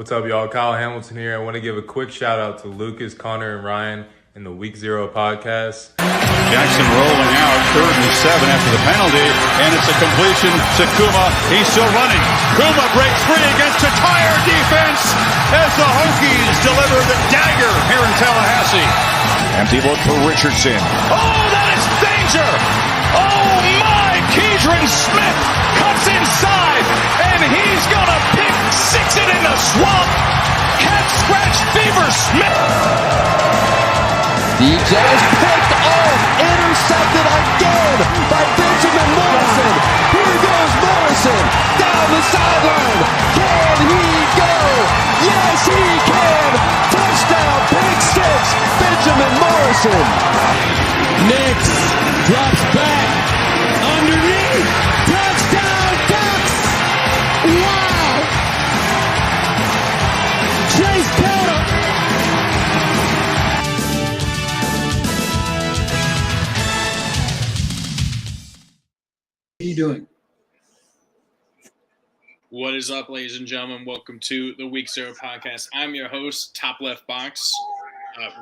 What's up, y'all? Kyle Hamilton here. I want to give a quick shout out to Lucas, Connor, and Ryan in the Week 0 podcast. Jackson rolling out, 3rd and 7 after the penalty, and it's a completion to Kuma. He's still running. Kuma breaks free against a tire defense as the Hokies deliver the dagger here in Tallahassee. Empty look for Richardson. Oh, that is danger! Oh my! Keidron Smith cuts inside, and he's gonna pick 6 it in the swamp. Cat scratch fever Smith. DJ is picked off, intercepted again by Benjamin Morrison. Here goes Morrison down the sideline. Can he go? Yes, he can. Touchdown, pick 6, Benjamin Morrison. Nix drops back underneath. Touchdown, Ducks. Wow. Chase Pelham. What are you doing? What is up, ladies and gentlemen? Welcome to the Week 0 podcast. I'm your host, Top Left Box.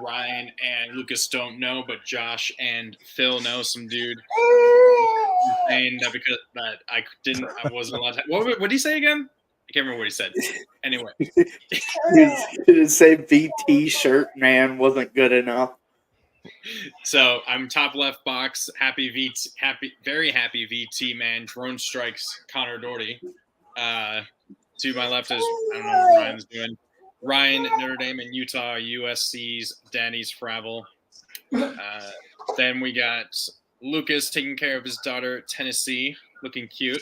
Ryan and Lucas don't know, but Josh and Phil know. Some dude saying that because I wasn't allowed to. What did he say again? I can't remember what he said. Anyway, to say VT shirt man wasn't good enough. So I'm Top Left Box. Very happy VT man. Drone strikes Connor Doherty. To my left is I don't know what Ryan's doing. Ryan, Notre Dame, and Utah, USC's Danny's Fravel. Then we got Lucas taking care of his daughter, Tennessee, looking cute.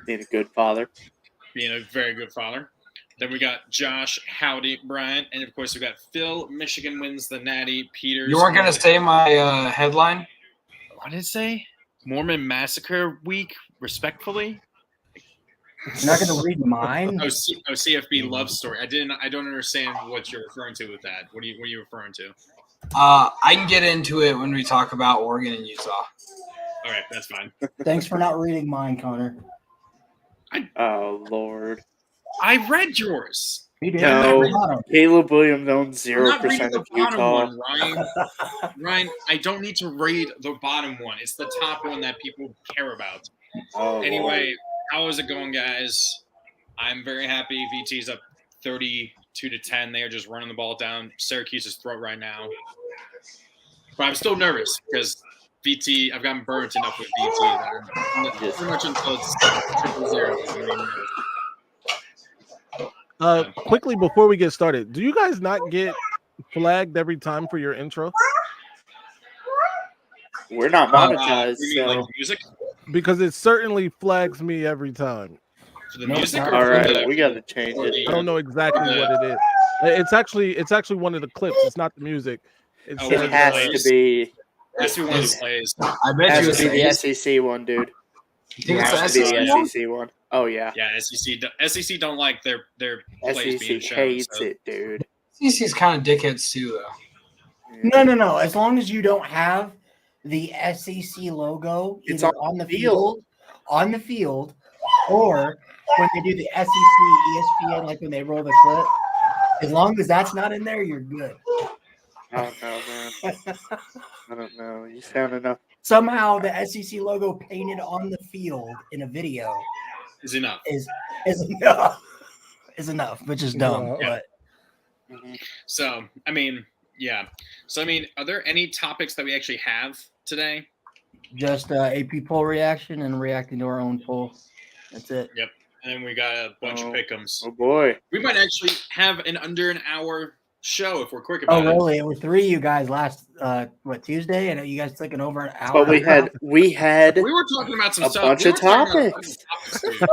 Being a good father. Being a very good father. Then we got Josh, Howdy, Bryant, and of course we got Phil. Michigan wins the Natty. Peters. You weren't going to say my headline? What did it say? Mormon Massacre Week, respectfully. You're not going to read mine? CFB love story. I don't understand what you're referring to with that. What are you referring to? I can get into it when we talk about Oregon and Utah. All right, that's fine. Thanks for not reading mine, Connor. Oh, Lord. I read yours. You did. No, Caleb Williams owns I'm not 0% reading the of bottom Utah. one, Ryan. Ryan, I don't need to read the bottom one. It's the top one that people care about. Oh, Anyway, Lord. how is it going, guys? I'm very happy. VT's up 32-10. They are just running the ball down Syracuse's throat right now. But I'm still nervous because VT, I've gotten burnt enough with VT there. Pretty much until it's 0-0. Quickly before we get started, do you guys not get flagged every time for your intro? We're not monetized, you mean, so. like music? Because it certainly flags me every time. For the music? Or All for right, the, we got to change or it. the- I don't know exactly what it is. It's actually one of the clips. It's not the music. It Oh, says, It has to be. That's who one of the plays. I It bet you has to be it's the SEC one, dude. You think It it's has to be SEC? the SEC one. Oh, yeah. Yeah, SEC don't like their plays being SEC shown. hates So. it, dude. SEC's kind of dickheads too, though. No. As long as you don't have the SEC logo It's either on on the field. field, or when they do the SEC ESPN, like when they roll the clip, as long as that's not in there, you're good. I don't know, man. I don't know. You sound enough. Somehow the SEC logo painted on the field in a video Is enough. is enough. Is enough, which is dumb. Yeah. But So, I mean, yeah. So, I mean, are there any topics that we actually have today? just AP poll reaction and reacting to our own poll. That's it. Yep. And then we got a bunch of Pickems. Oh, boy. We might actually have an under an hour show if we're quick about Oh, it. really? It was 3 of you guys last Tuesday? I know you guys took an over an hour. But we had We were talking about some a stuff. bunch We of were talking about topics. dude.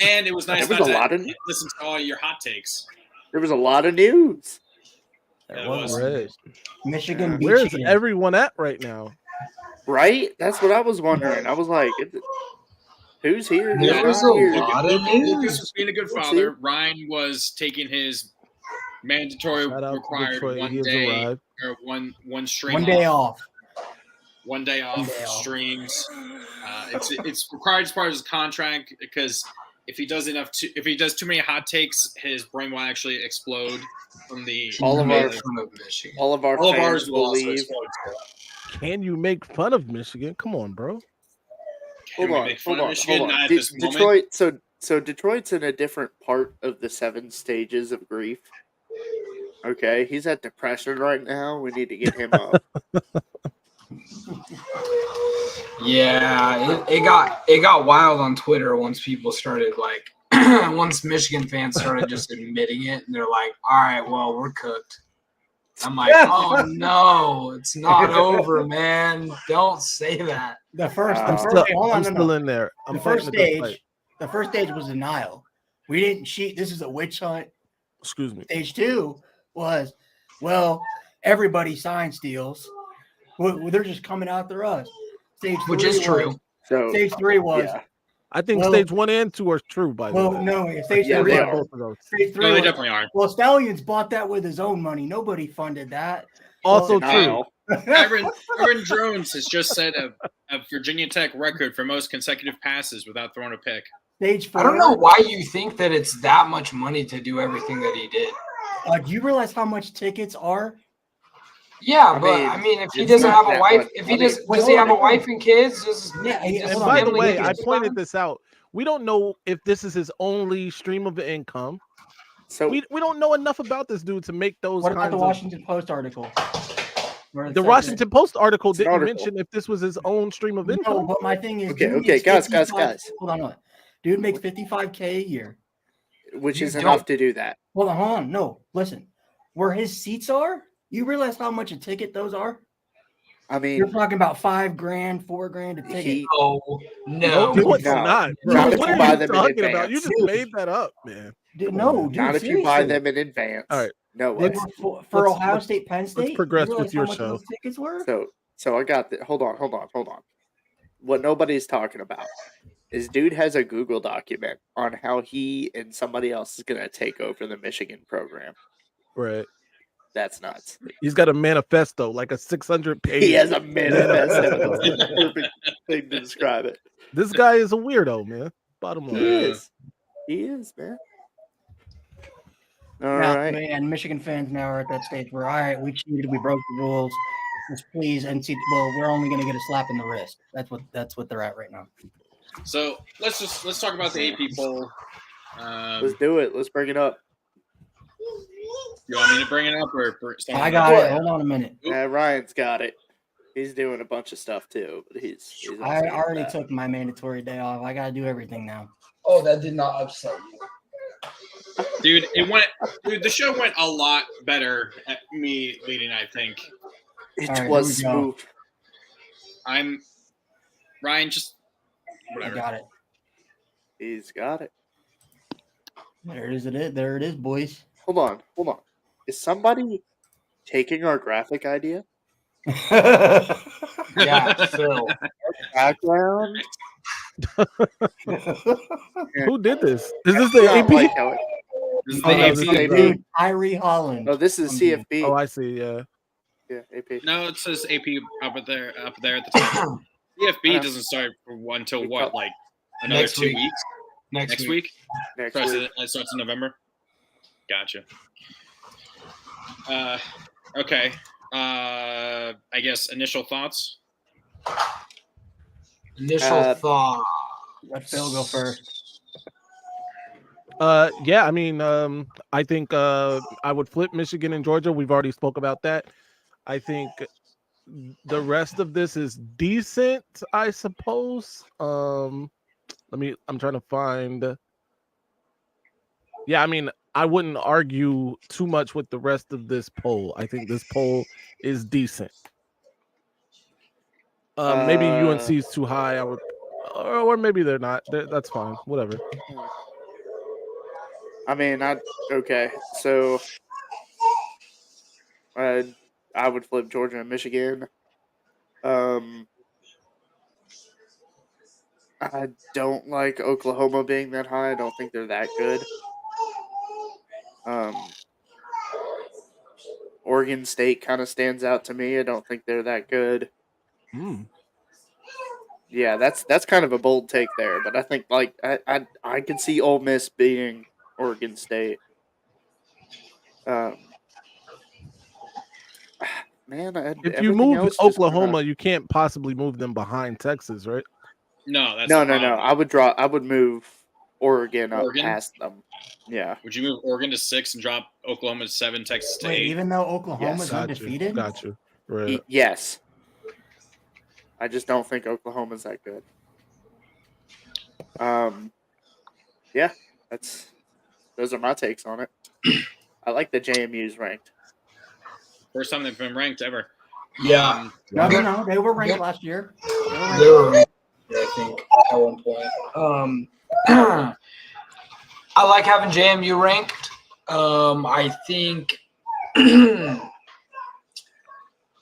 And it was nice There not was a to lot of- listen to all your hot takes. There was a lot of news. There was. Right. Michigan. Where's Michigan. everyone at right now? Right? That's what I was wondering. I was like, who's here? Who's There was not a here? lot of Lucas news. was being a good Let's father. see. Ryan was taking his mandatory Shout out to required Detroit. one He has day arrived. or one stream. One day off. One day off One day off. streams. It's required as part of his contract because if he does if he does too many hot takes, his brain will actually explode from the. All of our Michigan. all of our All of fans ours will also believe. explode. Can you make fun of Michigan? Come on, bro. Can we make fun of Michigan? Not at this moment. Detroit. So Detroit's in a different part of the 7 stages of grief. Okay, he's at depression right now. We need to get him up. Yeah, it got wild on Twitter once people started like once Michigan fans started just admitting it, and they're like, "All right, well, we're cooked." I'm like, "Oh no, it's not over, man! Don't say that." The first, I'm I'm still in there. I'm the first fighting a good fight. stage, the first stage was denial. We didn't cheat. This is a witch hunt. Excuse me. Stage 2 was, well, everybody signs deals. Well, they're just coming after us. Stage 3 Which is true. So Stage 3 was, yeah, I think Well- stage 1 and 2 are true, by the well, way. no, stage Yeah, 3 they was, are. Both of those. stage 3 No, they was, definitely are. well, Stallions bought that with his own money. Nobody funded that. Also true. denial. Aaron Jones has just set a Virginia Tech record for most consecutive passes without throwing a pick. Stage 4. I don't know why you think that it's that much money to do everything that he did. Do you realize how much tickets are? Yeah, but I mean, if he it's doesn't not have a that wife, much if he money. does, Wait, does he hold have a on. wife and kids? Yeah, does And hold by on. the family way, get I to pointed fund? this out. We don't know if this is his only stream of income. So We don't know enough about this dude to make those What about kinds the of. Washington Post article? Where it The says Washington Post article It's an didn't article. mention if this was his own stream of that- No, income. but my thing is, Okay, dude okay, makes guys. 55 Hold on. Dude makes 55K a year. which You is don't. enough to do that. Hold on. No, listen. Where his seats are, you realize how much a ticket those are? I mean, You're talking about $5 grand, $4 grand a ticket. he No. No, it's no. not. Bro. Not if What you are buy you them in talking about? You advance. just made that up, man. Dude, Come on, no, man. dude. not if you buy seriously. them in advance. All right. No They way. were for Let's- Ohio let's- State, Penn State. progress you realize with your how much show. those tickets were? So I got that. Hold on. What nobody's talking about is dude has a Google document on how he and somebody else is gonna take over the Michigan program. Right. That's nuts. He's got a manifesto, like a 600-page. He has a manifesto. That's the perfect thing to describe it. This guy is a weirdo, man. Bottom He line. is. He is, man. All Now, right. man, Michigan fans now are at that stage where, all right, we cheated, we broke the rules. Just please, well, we're only going to get a slap in the wrist. That's what they're at right now. So let's talk about the AP poll. Let's do it. Let's bring it up. You want me to bring it up or I got it. Hold on a minute. Ryan's got it. He's doing a bunch of stuff too, but he's I also already got that. took my mandatory day off. I got to do everything now. Oh, that did not upset you. Dude, the show went a lot better at me leading, I think. It All right, was here we go. I'm Ryan, just I whatever. got it. He's got it. There it is, boys. Hold on. Is somebody taking our graphic idea? Yeah, Phil. Background? Who did this? Is this the Not AP? like how it- This is Oh, the no, AP. this is AP. Dude, Tyree Holland. No, this is CFB. Oh, I see. Yeah. Yeah, AP. No, it says AP up there at the top. CFB doesn't start until what, like another Next 2 week. weeks? Next week? Next Starts week. it starts in November. Gotcha. Okay. I guess initial thoughts. Initial thought. Let Phil go first. Yeah, I mean, I think I would flip Michigan and Georgia. We've already spoke about that. I think the rest of this is decent, I suppose. I'm trying to find. Yeah, I mean, I wouldn't argue too much with the rest of this poll. I think this poll is decent. Maybe UNC is too high. I would, or maybe they're not. That's fine. Whatever. I mean, okay. So, I would flip Georgia and Michigan. I don't like Oklahoma being that high. I don't think they're that good. Oregon State kind of stands out to me. I don't think they're that good. Yeah, that's kind of a bold take there, but I think like I could see Ole Miss beating Oregon State. Man, If you everything move else just Oklahoma, you can't possibly move them behind Texas, right? No, that's no. the problem. I would move Oregon up Oregon? past them. Yeah. Would you move Oregon to 6 and drop Oklahoma to 7, Texas to Wait, 8? even though Oklahoma's Yes. undefeated? Got you. Right. Yes. I just don't think Oklahoma's that good. Yeah, those are my takes on it. I like the JMU's ranked. First time they've been ranked ever. Yeah. No, they were ranked last year. They were ranked, I think, at one point. I like having JMU ranked. I think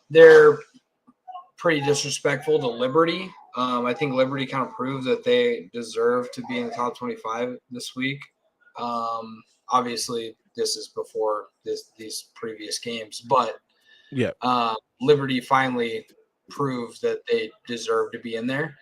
they're pretty disrespectful to Liberty. I think Liberty kind of proved that they deserve to be in the top 25 this week. Obviously, this is before these previous games, but yeah, Liberty finally proved that they deserve to be in there.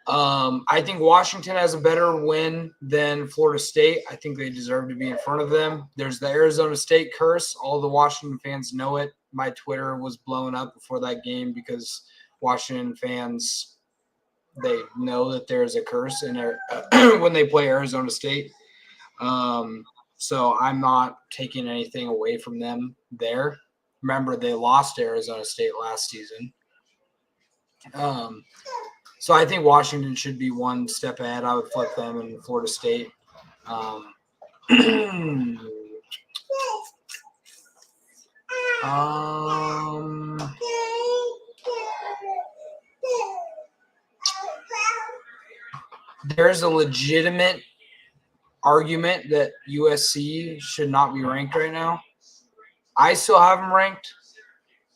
I think Washington has a better win than Florida State. I think they deserve to be in front of them. There's the Arizona State curse. All the Washington fans know it. My Twitter was blown up before that game because Washington fans, they know that there's a curse in there when they play Arizona State. So I'm not taking anything away from them there. Remember, they lost to Arizona State last season. So I think Washington should be one step ahead. I would flip them in Florida State. There's a legitimate argument that USC should not be ranked right now. I still have them ranked,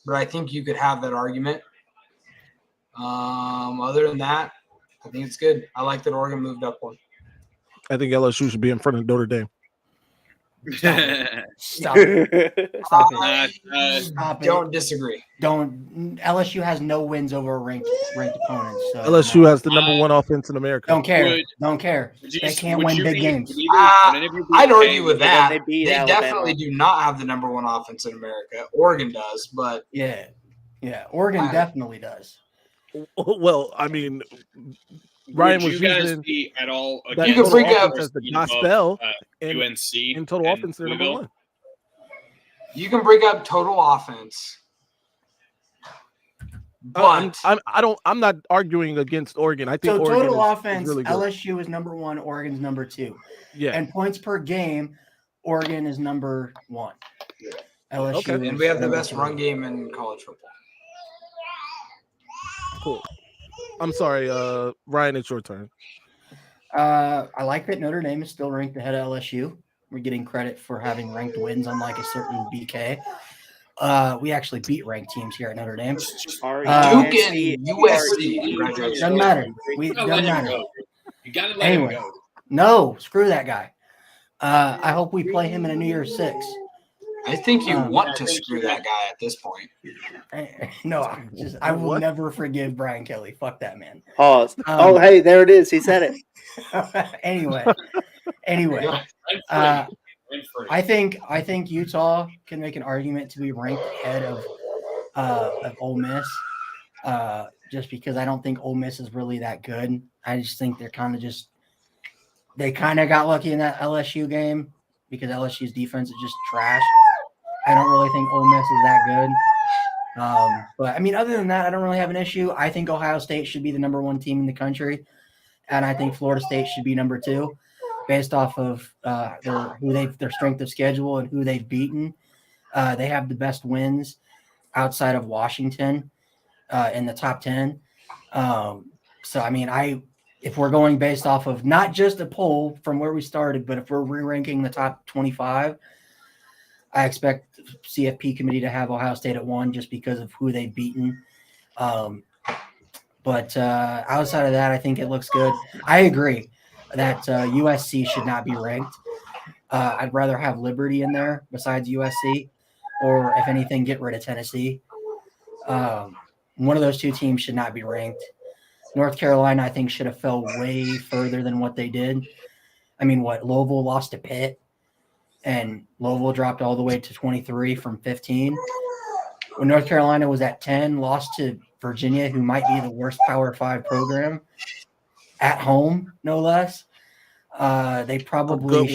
but I think you could have that argument. Other than that, I think it's good. I like that Oregon moved up one. I think LSU should be in front of Notre Dame. Stop it. Stop it. Stop it. Don't disagree. LSU has no wins over ranked opponents. So LSU has the number one offense in America. Don't care. They can't win big games. I'd argue with that. They definitely do not have the number one offense in America. Oregon does, but yeah, Oregon definitely does. Well, I mean, Ryan was you guys using be at all that you can against freak out as the gospel and UNC in total and offense. They're number Louisville? one. you can break up total offense. But I'm not arguing against Oregon. I think So Oregon total is offense, really good. LSU is number one, Oregon's number two. Yeah. And points per game, Oregon is number one. LSU Okay. is and we have the number best three. run game in college football. Cool. I'm sorry, Ryan, it's your turn. I like that Notre Dame is still ranked ahead of LSU. We're getting credit for having ranked wins, unlike a certain BK. We actually beat ranked teams here at Notre Dame. Duke and USC. Doesn't matter. You gotta Doesn't let him matter. go. You gotta let him Anyway, go. no, screw that guy. I hope we play him in a New Year's Six. I think you want to screw that guy at this point. No, I will never forgive Brian Kelly. Fuck that man. Pause. Hey, there it is. He said it. Anyway, Rent free. I think Utah can make an argument to be ranked ahead of Ole Miss, just because I don't think Ole Miss is really that good. I just think they're they kind of got lucky in that LSU game because LSU's defense is just trash. I don't really think Ole Miss is that good. But I mean, other than that, I don't really have an issue. I think Ohio State should be the number one team in the country, and I think Florida State should be number two, based off of their strength of schedule and who they've beaten. They have the best wins outside of Washington in the top 10. So I mean, if we're going based off of not just a poll from where we started, but if we're re-ranking the top 25, I expect CFP committee to have Ohio State at 1 just because of who they've beaten. But outside of that, I think it looks good. I agree that USC should not be ranked. I'd rather have Liberty in there besides USC, or if anything, get rid of Tennessee. One of those two teams should not be ranked. North Carolina, I think, should have fell way further than what they did. I mean, Louisville lost to Pitt, and Louisville dropped all the way to 23 from 15. When North Carolina was at 10, lost to Virginia, who might be the worst Power 5 program, at home, no less. They probably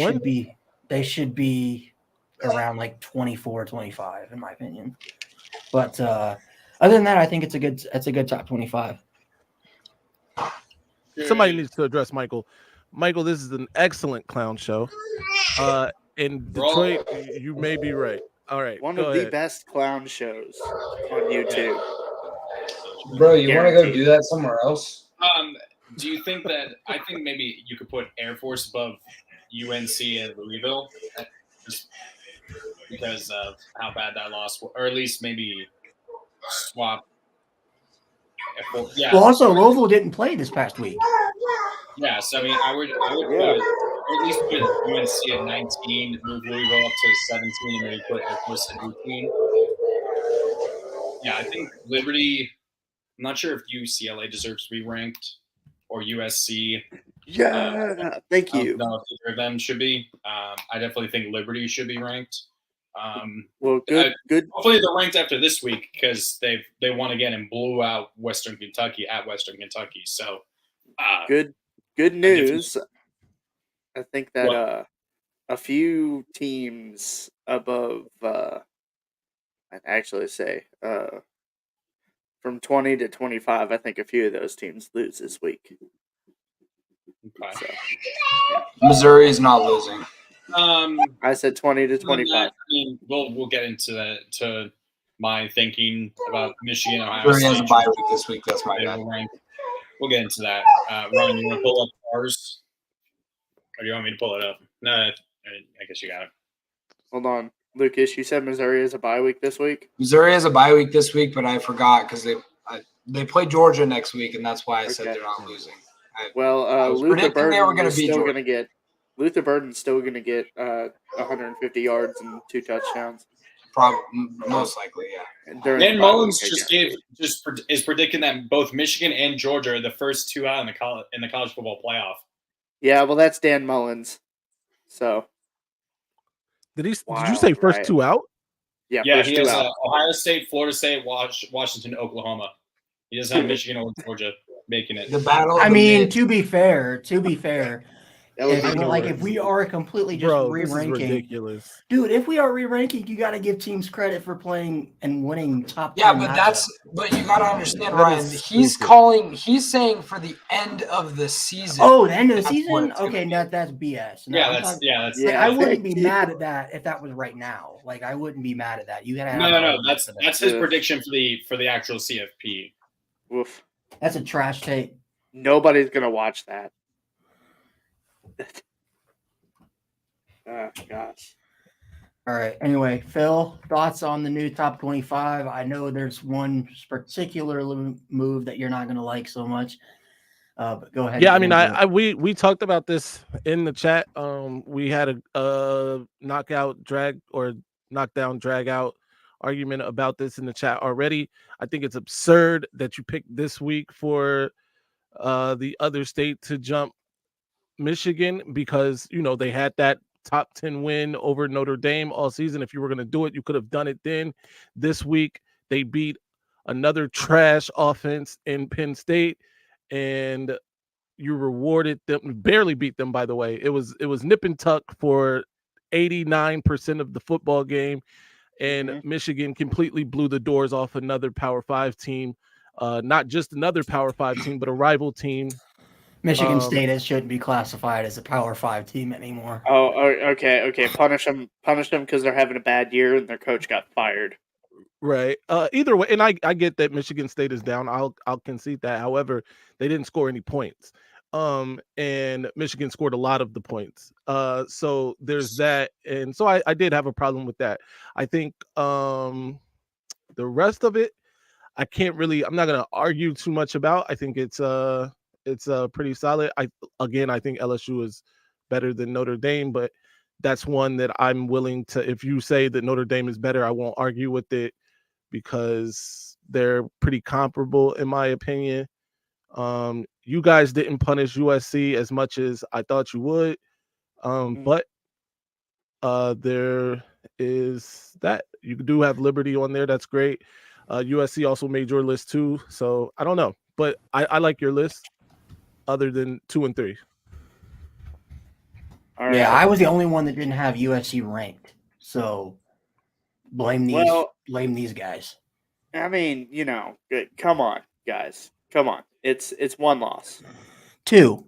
should be around like 24, 25, in my opinion. But other than that, I think it's a good top 25. Somebody needs to address Michael. Michael, this is an excellent clown show. In Detroit, you may be right. All right. One of the best clown shows on YouTube. Bro, you want to go do that somewhere else? Do you think that I think maybe you could put Air Force above UNC and Louisville, just because of how bad that loss, or at least maybe swap. Yeah. Well, also Louisville didn't play this past week. Yeah, so I mean, I would put, or at least put UNC at 19, move Louisville up to 17, and maybe put Air Force at 18. Yeah, I think Liberty. I'm not sure if UCLA deserves to be ranked or USC. Yeah, thank you. I don't know if either of them should be. I definitely think Liberty should be ranked. Well, good. Hopefully they're ranked after this week because they won again and blew out Western Kentucky at Western Kentucky. So good news. I think that a few teams above, I'd actually say, from 20 to 25, I think a few of those teams lose this week. Okay. So, Missouri is not losing. I said 20 to 25. I mean, we'll get into to my thinking about Michigan, Ohio Missouri State. has a bye week this week. That's my bad. We'll get into that. Ryan, you want to pull up ours? Or do you want me to pull it up? No, I guess you got it. Hold on. Lucas, you said Missouri has a bye week this week? Missouri has a bye week this week, but I forgot because they play Georgia next week, and that's why I said they're not losing. Luther Burden is still going to get Luther Burden's still going to get 150 yards and 2 touchdowns. Probably, most likely, yeah. Dan Mullins is predicting that both Michigan and Georgia are the first 2 out in the college football playoff. Yeah, well, that's Dan Mullins. So, did you say first 2 out? Yeah, he has Ohio State, Florida State, Washington, Oklahoma. He doesn't have Michigan or Georgia making it. The battle. I mean, to be fair, if we are completely just re-ranking, dude, if we are re-ranking, you got to give teams credit for playing and winning top 10 but you got to understand, Ryan, he's saying for the end of the season. Oh, the end of the season? Okay, that's BS. No, that's I wouldn't be mad at that if that was right now. Like, I wouldn't be mad at that. You got to have No, that's his prediction for the actual CFP. Oof. That's a trash take. Nobody's going to watch that. Oh, gosh. All right. Anyway, Phil, thoughts on the new top 25? I know there's one particular move that you're not going to like so much, but go ahead. Yeah, I mean, we talked about this in the chat. We had a knockdown drag out argument about this in the chat already. I think it's absurd that you picked this week for the other state to jump Michigan because, they had that top 10 win over Notre Dame all season. If you were going to do it, you could have done it then. This week, they beat another trash offense in Penn State, and you rewarded them, barely beat them, by the way. It was nip and tuck for 89% of the football game, and Michigan completely blew the doors off another Power 5 team. Not just another Power 5 team, but a rival team. Michigan State shouldn't be classified as a Power 5 team anymore. Oh, okay. Punish them because they're having a bad year and their coach got fired. Right. Either way, and I get that Michigan State is down. I'll concede that. However, they didn't score any points. And Michigan scored a lot of the points. So there's that, and so I did have a problem with that. I think the rest of it, I'm not gonna argue too much about. I think it's pretty solid. I think LSU is better than Notre Dame, but that's one that I'm willing to, if you say that Notre Dame is better, I won't argue with it because they're pretty comparable in my opinion. You guys didn't punish USC as much as I thought you would, but there is that. You do have Liberty on there. That's great. USC also made your list too, so I don't know, but I like your list. Other than 2 and 3. All right. Yeah, I was the only one that didn't have USC ranked. So blame these guys. I mean, come on, guys. Come on. It's one loss. Two.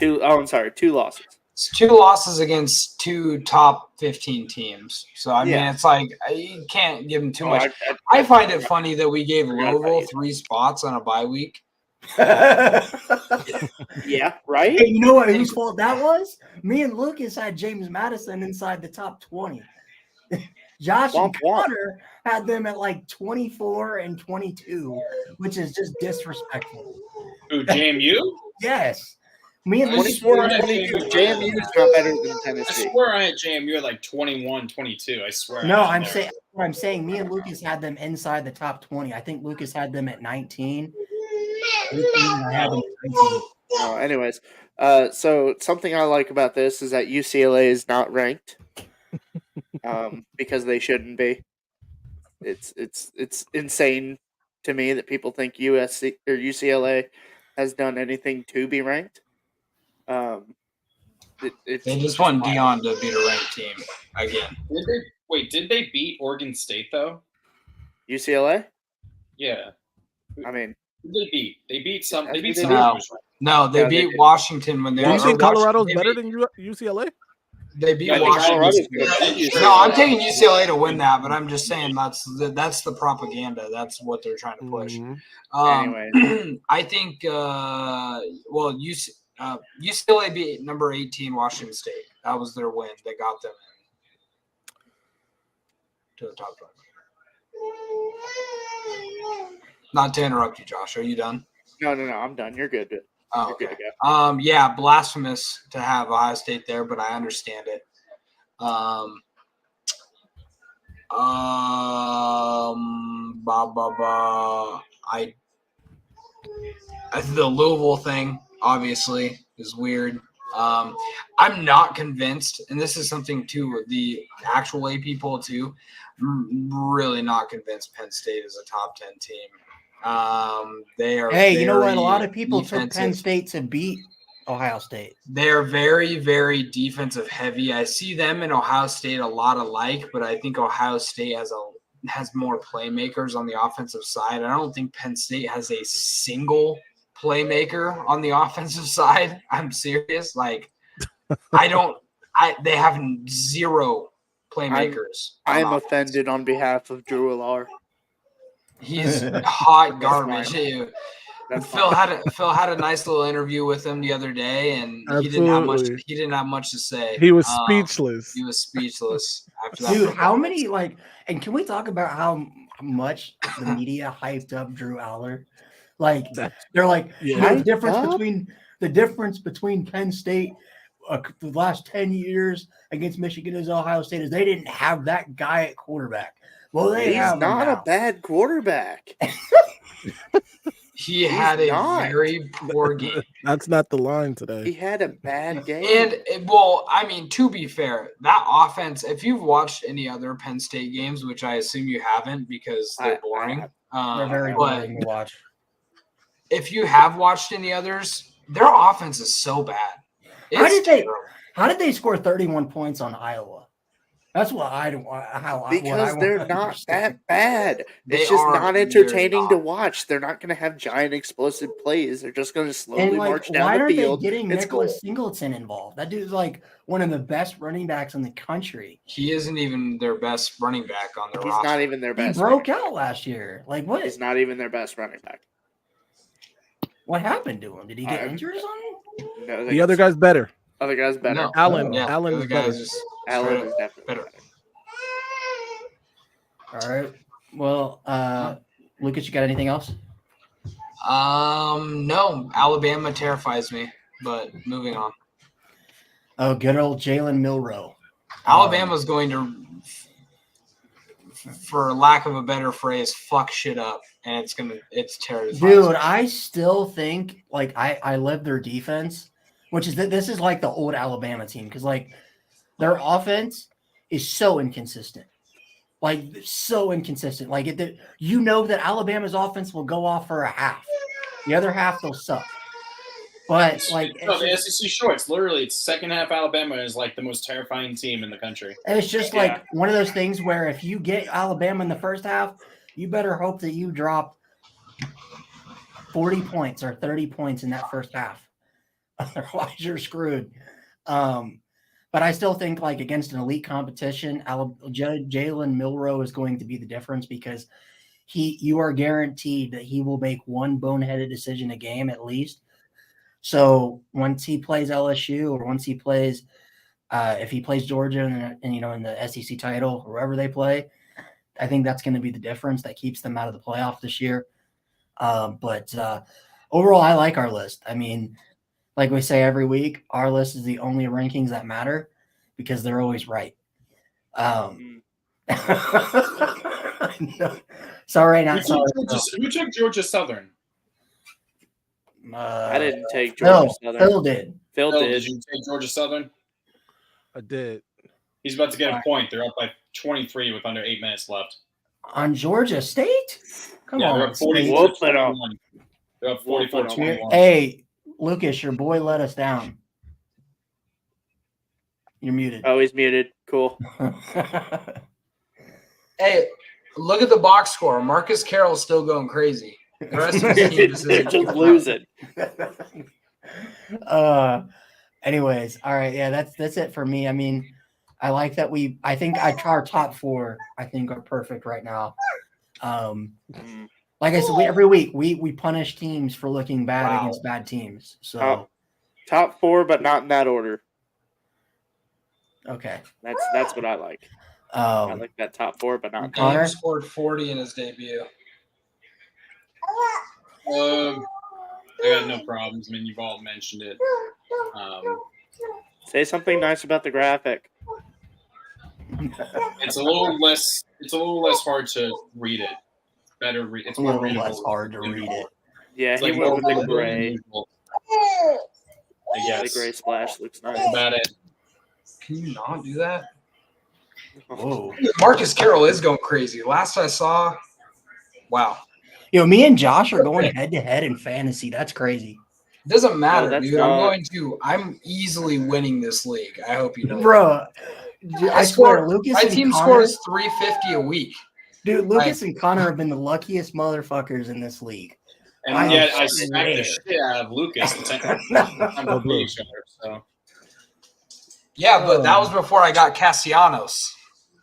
I'm sorry, 2 losses. It's 2 losses against 2 top 15 teams. So, I mean, it's like you can't give them too much. I find it funny that we gave Louisville 3 spots on a bye week. Yeah, right? Hey, you know what whose fault that was? Me and Lucas had James Madison inside the top 20. Josh and Connor had them at like 24 and 22, which is just disrespectful. Who, JMU? Yes. Me and Lucas 24 and 22. JMU is not better than Tennessee. I swear I had JMU at like 21, 22. I swear. No, I'm saying me and Lucas had them inside the top 20. I think Lucas had them at 19. I had them at 19. Anyways, so something I like about this is that UCLA is not ranked, because they shouldn't be. It's insane to me that people think USC or UCLA has done anything to be ranked. They just want Dion to beat a ranked team again. Did they beat Oregon State though? UCLA? Yeah. I mean, who did they beat? They beat some. They beat some. No, they beat Washington when they. Do you think Colorado's better than UCLA? They beat Washington. No, I'm taking UCLA to win that, but I'm just saying that's the propaganda. That's what they're trying to push. Anyway, I think UCLA beat number 18 Washington State. That was their win. They got them to the top 20. Not to interrupt you, Josh. Are you done? No, I'm done. You're good. Oh, You're okay. good to go. Yeah, blasphemous to have Ohio State there, but I understand it. The Louisville thing obviously is weird. I'm not convinced, and this is something too. The actual AP poll too. I'm really not convinced Penn State is a top 10 team. They are. Hey, you know what? A lot of people took Penn State to beat Ohio State. They're very, very defensive heavy. I see them and Ohio State a lot alike, but I think Ohio State has more playmakers on the offensive side. I don't think Penn State has a single playmaker on the offensive side. I'm serious. Like, they have 0 playmakers. I am offended on behalf of Drew Allard. He's hot garbage. Phil had a nice little interview with him the other day, and he didn't have much to say. He was speechless. He was speechless after that. Dude, how many and can we talk about how much the media hyped up Drew Allard? Like they're like the difference between Penn State the last 10 years against Michigan is Ohio State is they didn't have that guy at quarterback. Well, he's not a bad quarterback. He had a very poor game. That's not the line today. He had a bad game. And, to be fair, that offense, if you've watched any other Penn State games, which I assume you haven't because they're boring. They're very boring to watch. If you have watched any others, their offense is so bad. How did they score 31 points on Iowa? That's what they're not that bad. It's just not entertaining to watch. They're not going to have giant explosive plays. They're just going to slowly march down the field. Why aren't they getting Nicholas Singleton involved? That dude's like one of the best running backs in the country. He isn't even their best running back on their roster. He's not even their best. He broke out last year. Like what? He's not even their best running back. What happened to him? Did he get injured or something? No, the other guy's better. Other guy's better. No. Allen is better. Allen is definitely better. All right. Well, Lucas, you got anything else? No. Alabama terrifies me, but moving on. Oh, good old Jalen Milroe. Alabama's going to, for lack of a better phrase, fuck shit up. and it's terrifying. Dude, I still think like I love their defense, which is that this is like the old Alabama team because like their offense is so inconsistent. Like so inconsistent. Like you know that Alabama's offense will go off for a half. The other half they'll suck. But like the SEC shorts, literally, it's second half. Alabama is like the most terrifying team in the country. it's just like one of those things where if you get Alabama in the first half, you better hope that you drop 40 points or 30 points in that first half. Otherwise, you're screwed. But I still think like against an elite competition, Jalen Milroe is going to be the difference because you are guaranteed that he will make one boneheaded decision a game at least. So once he plays LSU or once he plays, if he plays Georgia and in the SEC title, wherever they play, I think that's going to be the difference that keeps them out of the playoff this year. But overall, I like our list. I mean, like we say every week, our list is the only rankings that matter because they're always right. Sorry, not sorry. Who took Georgia Southern? I didn't take Georgia Southern. Phil did. Phil did. Did you take Georgia Southern? I did. He's about to get a point. They're up by 23 with under 8 minutes left. On Georgia State? Come on. They're up 40. They're up 44-21. Hey, Lucas, your boy let us down. You're muted. Oh, he's muted. Cool. Hey, look at the box score. Marcus Carroll's still going crazy. The rest of his team just isn't Just losing. Anyways, all right, yeah, that's it for me. I mean, I like that I think our top 4 I think are perfect right now. Like I said, every week we punish teams for looking bad against bad teams. So top 4, but not in that order. Okay, that's what I like. I like that top 4, but not. Connor scored 40 in his debut. I got no problems. I mean, you've all mentioned it. Say something nice about the graphic. It's a little less hard to read it. It's a more little less hard to read it. Yeah, it's he like went with more the gray. I guess The gray splash looks nice. That's about it. Can you not do that? Whoa. Marcus Carroll is going crazy. Last I saw, wow. Me and Josh are going head to head in fantasy. That's crazy. It doesn't matter, No, dude. I'm easily winning this league. I hope you know. Bro, I swear, Lucas my and team Connor, scores 350 a week. Dude, Lucas and Connor have been the luckiest motherfuckers in this league. And yet I smacked the shit out of Lucas. So. Yeah, but that was before I got Castellanos.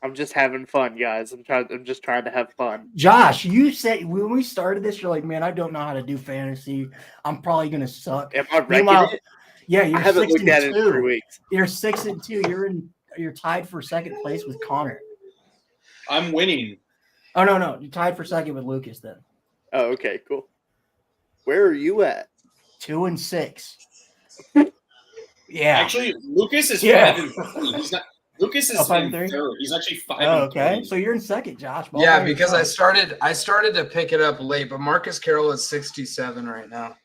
I'm just having fun, guys. I'm just trying to have fun. Josh, you said when we started this, you're like, man, I don't know how to do fantasy. I'm probably gonna suck. Am I ranking it? Yeah, you're I haven't 6 looked at and it in 2. 3 weeks. You're 6 and 2. You're tied for second place with Connor. I'm winning. Oh no, you're tied for second with Lucas then. Oh, okay, cool. Where are you at? 2 and 6. Yeah. Actually, Lucas is 5 and 3. He's not. Lucas is 5 in and 3? third. He's actually 5 Oh, and 3. okay. So you're in second, Josh. Yeah, because I started to pick it up late, but Marcus Carroll is 67 right now.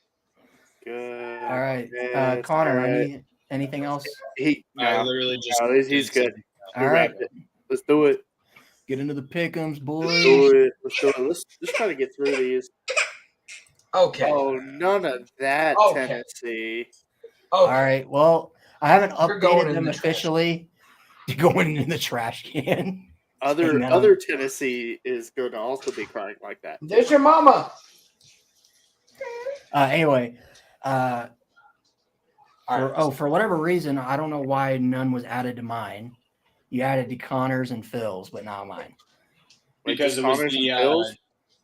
Good. All right, Yes, Connor. all right. Anything else? I literally just. He's good. All right, Let's do it. get into the Pickems, boys. Let's do it. Let's try to get through these. Okay. Oh, none of that, Okay. Tennessee. All right. Well, I haven't You're going updated in them the trash. officially to going in the trash can. Other Tennessee is going to also be crying like that. There's your mama. Anyway, All right. for whatever reason, I don't know why none was added to mine. You added to Connor's and Phil's, but not mine. Because it was the.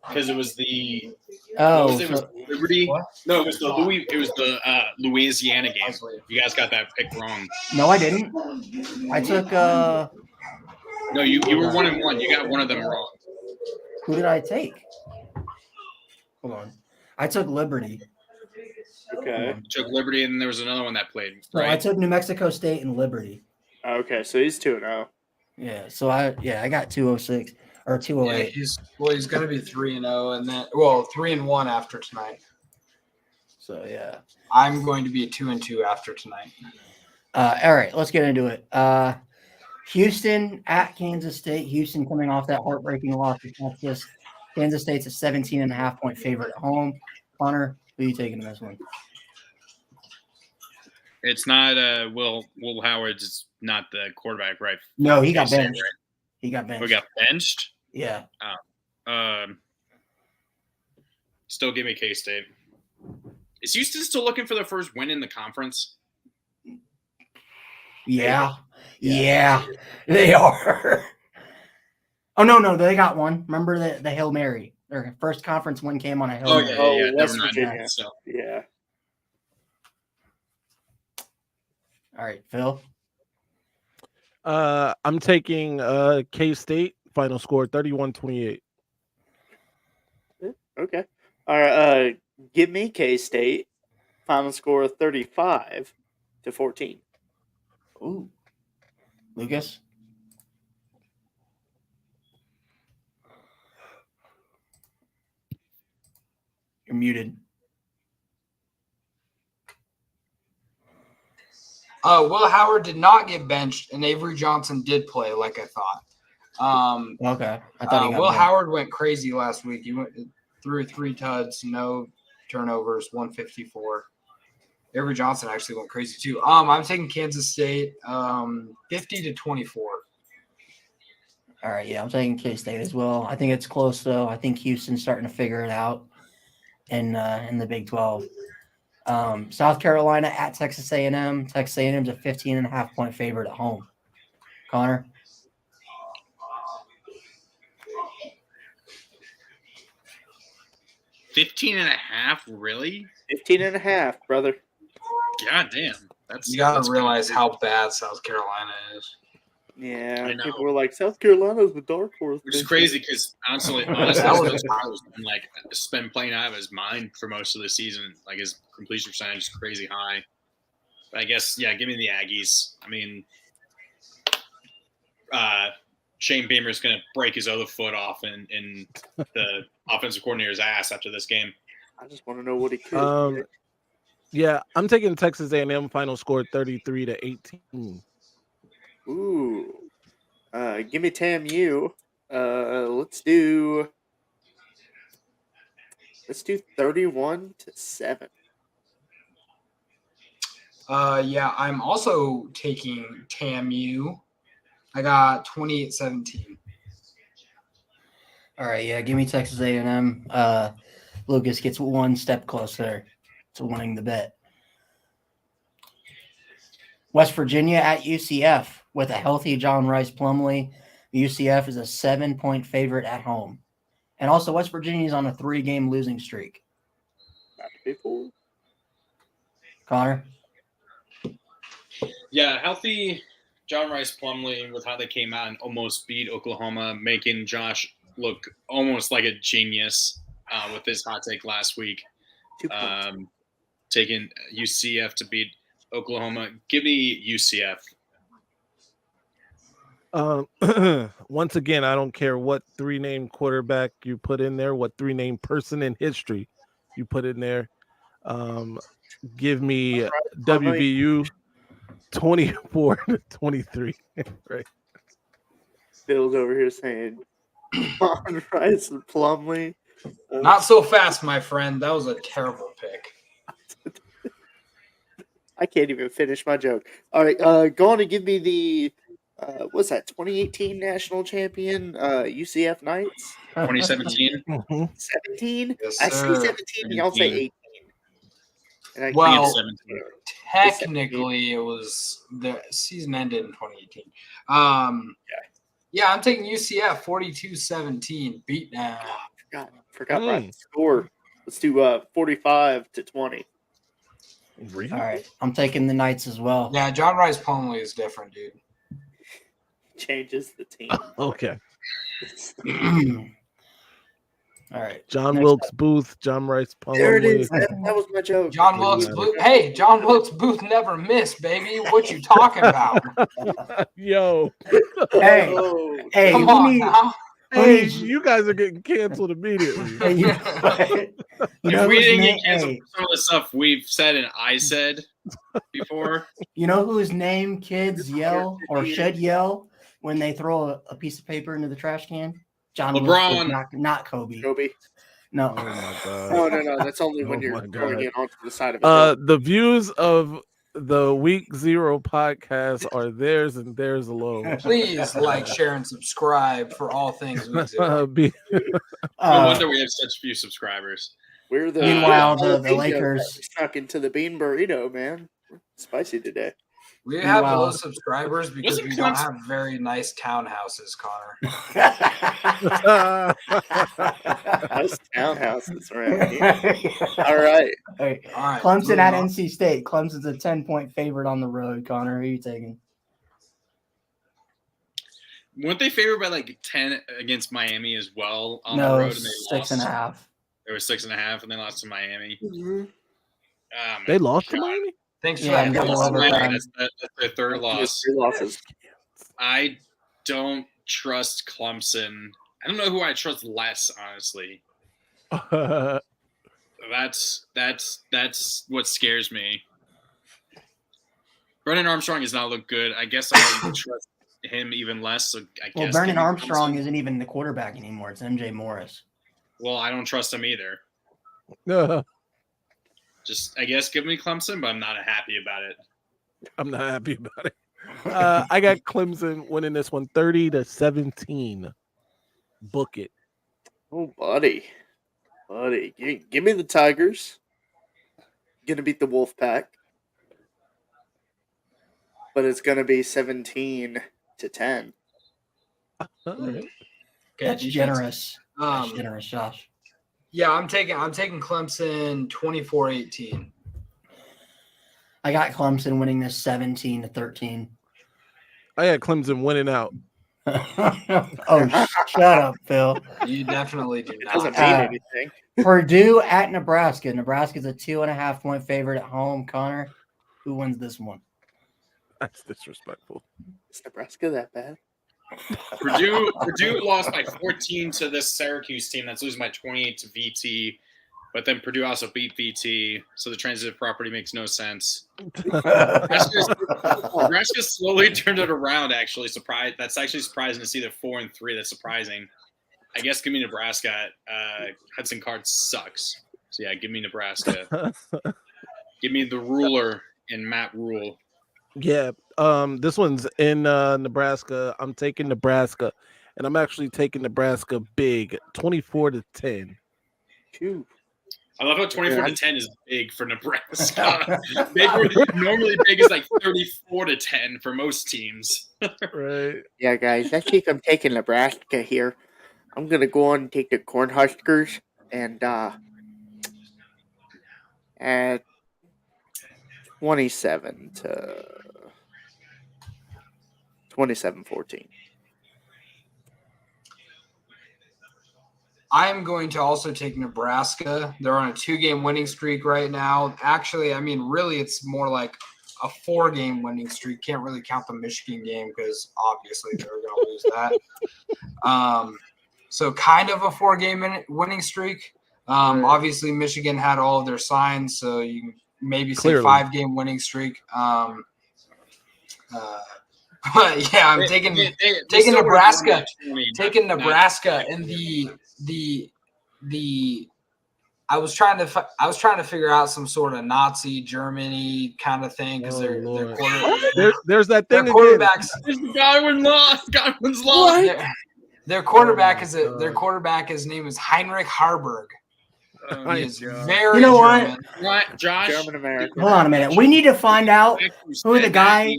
Because it was the. Oh, It was Liberty. What? No, it was the Louisiana game. You guys got that pick wrong. no, I didn't. I took. No, you were 1-1. You got one of them wrong. Who did I take? Hold on. I took Liberty. Okay. You took Liberty, and there was another one that played. No, Right? I took New Mexico State and Liberty. Okay, so he's 2-0. Yeah. So I got 206. or 208. he's going to be 3-0, and then 3-1 after tonight. So yeah. I'm going to be 2-2 after tonight. All right, let's get into it. Houston at Kansas State. Houston coming off that heartbreaking loss to Texas. Kansas State's a 17.5-point favorite at home. Connor, who are you taking in this one? It's not Will Howard's not the quarterback, right? No, he got K-State, benched. right? He got benched. We got benched. Yeah. Still give me K-State. Is Houston still looking for their first win in the conference? Yeah, they are. Oh no, they got one. Remember the Hail Mary? Their first conference win came on a Hail Mary. Yeah. West Never mind. Virginia. So. Yeah. All right, Phil. I'm taking K-State. Final score 31-28. Okay. All right. Give me K-State. Final score 35-14. Ooh, Lucas. You're muted. Will Howard did not get benched, and Avery Johnson did play, like I thought. Okay, I thought he got Will benched. Howard went crazy last week. He went through 3 tuds, no turnovers, 154. Avery Johnson actually went crazy too. I'm taking Kansas State, 50-24. All right, yeah, I'm taking K-State as well. I think it's close though. I think Houston's starting to figure it out in the Big 12. South Carolina at Texas A&M. Texas A&M's a 15.5-point favorite at home. Connor. $15.5, really? 15.5, brother. God damn. You gotta realize how bad South Carolina is. Yeah, I know. people were like, South Carolina's the dark horse. Which is crazy because honestly, I'm like been playing out of his mind for most of the season. Like his completion percentage is crazy high. But I guess give me the Aggies. I mean, Shane Beamer's going to break his other foot off in the offensive coordinator's ass after this game. I just want to know what he could. Yeah, I'm taking Texas A&M. Final score 33-18. Ooh. Give me TAMU. Let's do 31-7. Yeah, I'm also taking TAMU. I got 28-17. All right, yeah, give me Texas A&M. Lucas gets one step closer to winning the bet. West Virginia at UCF with a healthy John Rice Plumlee. UCF is a 7-point favorite at home. And also West Virginia is on a 3-game losing streak. Not to be fooled. Connor? Yeah, healthy John Rice Plumlee with how they came out and almost beat Oklahoma, making Josh look almost like a genius with his hot take last week. Taking UCF to beat Oklahoma. Give me UCF. Once again, I don't care what 3-name quarterback you put in there, what 3-name person in history you put in there. Give me WVU 24-23. Right. Bill's over here saying John Rice and Plumlee. Not so fast, my friend. That was a terrible pick. I can't even finish my joke. All right, go on and give me the what's that? 2018 national champion UCF Knights. 2017. 17. Yes, I see sir. 17. Y'all say 18. And I Well, can't- technically, it was the season ended in 2018. Yeah, I'm taking UCF 42-17. Beat down. forgot right score. Let's do 45-20. Really? All right, I'm taking the Knights as well. Yeah, John Rice Plumlee is different, dude. Changes the team. Okay. All right. John Next Wilkes Booth, John Rice Plumlee. There it is. That was my joke. John Wilkes Booth. Hey, John Wilkes Booth never missed, baby. What you talking about? Yo. Hey, Oh, hey, Come we on need, now. Hey, you guys are getting canceled immediately. Hey, you know If we whose didn't name? get canceled Hey, for some of the stuff we've said and I said before, you know whose name kids yell or should yell when they throw a piece of paper into the trash can? John LeBron. Woods, not Kobe. Kobe. No. Oh my god. No. That's only when Oh you're my throwing God. it onto the side of a hill. The views of the Week 0 podcast are theirs and theirs alone. Please like, share, and subscribe for all things Week 0. No wonder we have such few subscribers. We're the Meanwhile, the jalapeno Lakers- that snuck into the bean burrito, man. Spicy today. We have Meanwhile- low subscribers because Wasn't we don't Clemson- have very nice townhouses, Connor. Nice townhouses around here. All right. All right, Clemson moving at on. NC State. Clemson's a 10-point favorite on the road. Connor, who are you taking? Weren't they favored by like 10 against Miami as well on the No, road? And they 6.5. They were 6.5, and they lost to Miami. They lost to Miami? Thanks for Yeah, that. and They double lost to overtime. Miami. That's their third loss. 3 losses. I don't trust Clemson. I don't know who I trust less, honestly. That's what scares me. Brennan Armstrong does not look good. I guess I would trust him even less. So I Well, guess Vernon give me Armstrong Clemson. isn't even the quarterback anymore. It's MJ Morris. Well, I don't trust him either. Just I guess give me Clemson, but I'm not happy about it. I'm not happy about it. I got Clemson winning this one 30-17. Book it. Oh, buddy. Give me the Tigers. Gonna beat the Wolfpack. But it's gonna be 17-10. All right. That's defense. generous. That's Um, generous, Josh. Yeah, I'm taking Clemson 24-18. I got Clemson winning this 17-13. I had Clemson winning out. Oh, shut up, Phil. You definitely do It doesn't not. mean Uh, anything. Purdue at Nebraska. Nebraska's a 2.5-point favorite at home. Connor, who wins this one? That's disrespectful. Is Nebraska that bad? Purdue lost by 14 to this Syracuse team that's losing by 28 to VT, but then Purdue also beat VT, so the transitive property makes no sense. Nebraska slowly turned it around. Actually, that's actually surprising to see the 4-3. That's surprising. I guess give me Nebraska. Hudson Card sucks. So yeah, give me Nebraska. Give me the ruler and Matt Rule. Yeah. This one's in Nebraska. I'm taking Nebraska, and I'm actually taking Nebraska big, 24-10. Phew. I love how 24-10 is big for Nebraska. Normally big is like 34-10 for most teams. Right. Yeah, guys, I think I'm taking Nebraska here. I'm gonna go on and take the Cornhuskers and at 27-14. I'm going to also take Nebraska. They're on a 2-game winning streak right now. Actually, I mean, really, it's more like a 4-game winning streak. Can't really count the Michigan game because obviously they're going to lose that. So kind of a 4-game winning streak. Obviously, Michigan had all of their signs, so you can maybe say Clearly. 5-game winning streak. But yeah, I'm taking Nebraska. Taking Nebraska and the I was trying to figure out some sort of Nazi Germany kind of thing because their There's that their thing quarterbacks. Godwin lost. Godwin's lost. Their quarterback his name is Heinrich Harburg. He is very You know what? German. What, Josh? German American. Hold on a minute. We need to find out who the guy.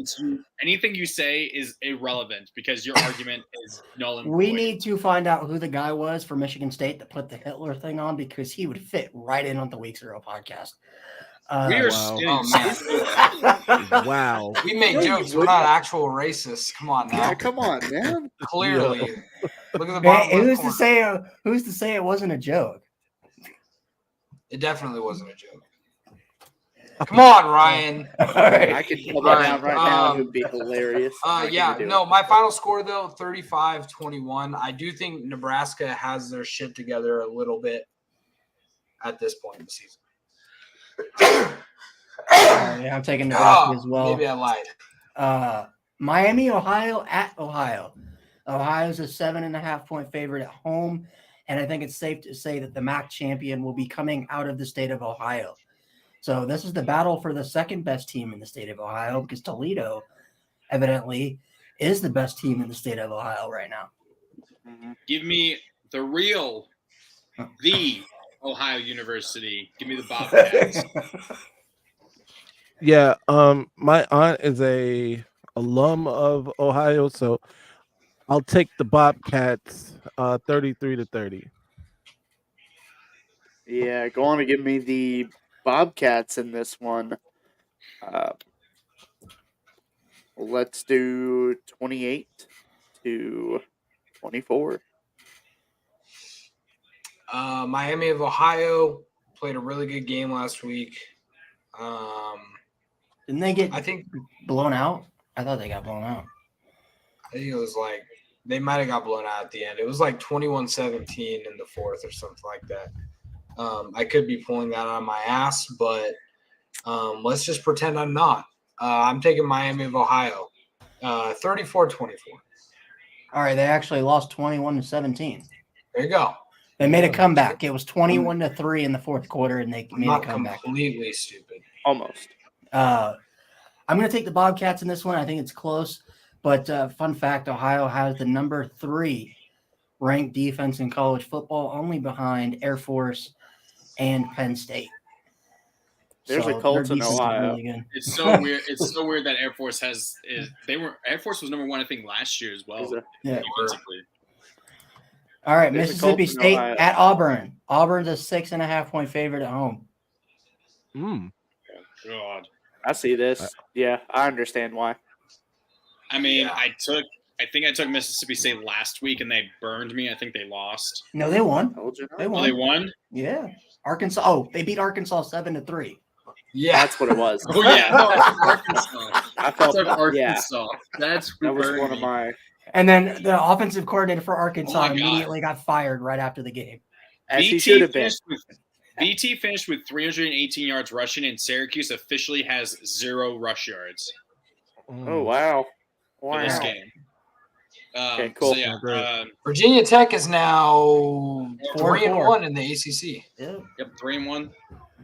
Anything you say is irrelevant because your argument is null and void. We need to find out who the guy was for Michigan State that put the Hitler thing on because he would fit right in on the Week 0 podcast. We are Wow. still Wow. We make jokes. We're not actual racists. Come on now. Yeah, come on, man. Clearly. Look at the Man, bottom who's left to corner. say? Who's to say it wasn't a joke? It definitely wasn't a joke. Come on, Ryan. All right. I could tell that down right now. It Um, would be hilarious. Not Yeah, gonna do no, it. my final score though, 35-21. I do think Nebraska has their shit together a little bit at this point in the season. Yeah, I'm taking Nebraska as well. Maybe I lied. Miami, Ohio at Ohio. Ohio's a 7.5-point favorite at home, and I think it's safe to say that the MAC champion will be coming out of the state of Ohio. So this is the battle for the second best team in the state of Ohio because Toledo, evidently, is the best team in the state of Ohio right now. Give me the Ohio University. Give me the Bobcats. Yeah, my aunt is a alum of Ohio, so I'll take the Bobcats 33-30. Yeah, go on and give me the Bobcats in this one. Let's do 28-24. Miami of Ohio played a really good game last week. Didn't they get I think blown out? I thought they got blown out. I think it was like they might have got blown out at the end. It was like 21-17 in the fourth or something like that. I could be pulling that out of my ass, but let's just pretend I'm not. I'm taking Miami of Ohio, 34-24. All right, they actually lost 21-17. There you go. They made a comeback. It was 21-3 in the fourth quarter, and they made a comeback. Completely stupid. Almost. I'm going to take the Bobcats in this one. I think it's close. But fun fact, Ohio has the number 3 ranked defense in college football, only behind Air Force and Penn State. There's a cult in Ohio. Really It's so weird. It's so weird that Air Force Air Force was number 1, I think, last year as well. Yeah. Defensively. All right, There's a Mississippi cult in State Ohio. at Auburn. Auburn's a 6.5-point favorite at home. God. I see this. Yeah, I understand why. I mean, I think I took Mississippi State last week and they burned me. I think they lost. No, they won. Told you not. They Oh, won. they won? Yeah. Arkansas. Oh, they beat Arkansas 7-3. Yeah, That's what it was. Oh yeah, no, Arkansas. I felt Took yeah, Arkansas. That's who that was burned one of me. my And then the offensive coordinator for Arkansas Oh my God. immediately got fired right after the game. as he should have been. BT finished with 318 yards rushing, and Syracuse officially has 0 rush yards Oh wow. for this Wow. game. Okay, cool. So yeah, Virginia Tech is now 4-4. 3-1 in the ACC. Yeah. yep, 3-1.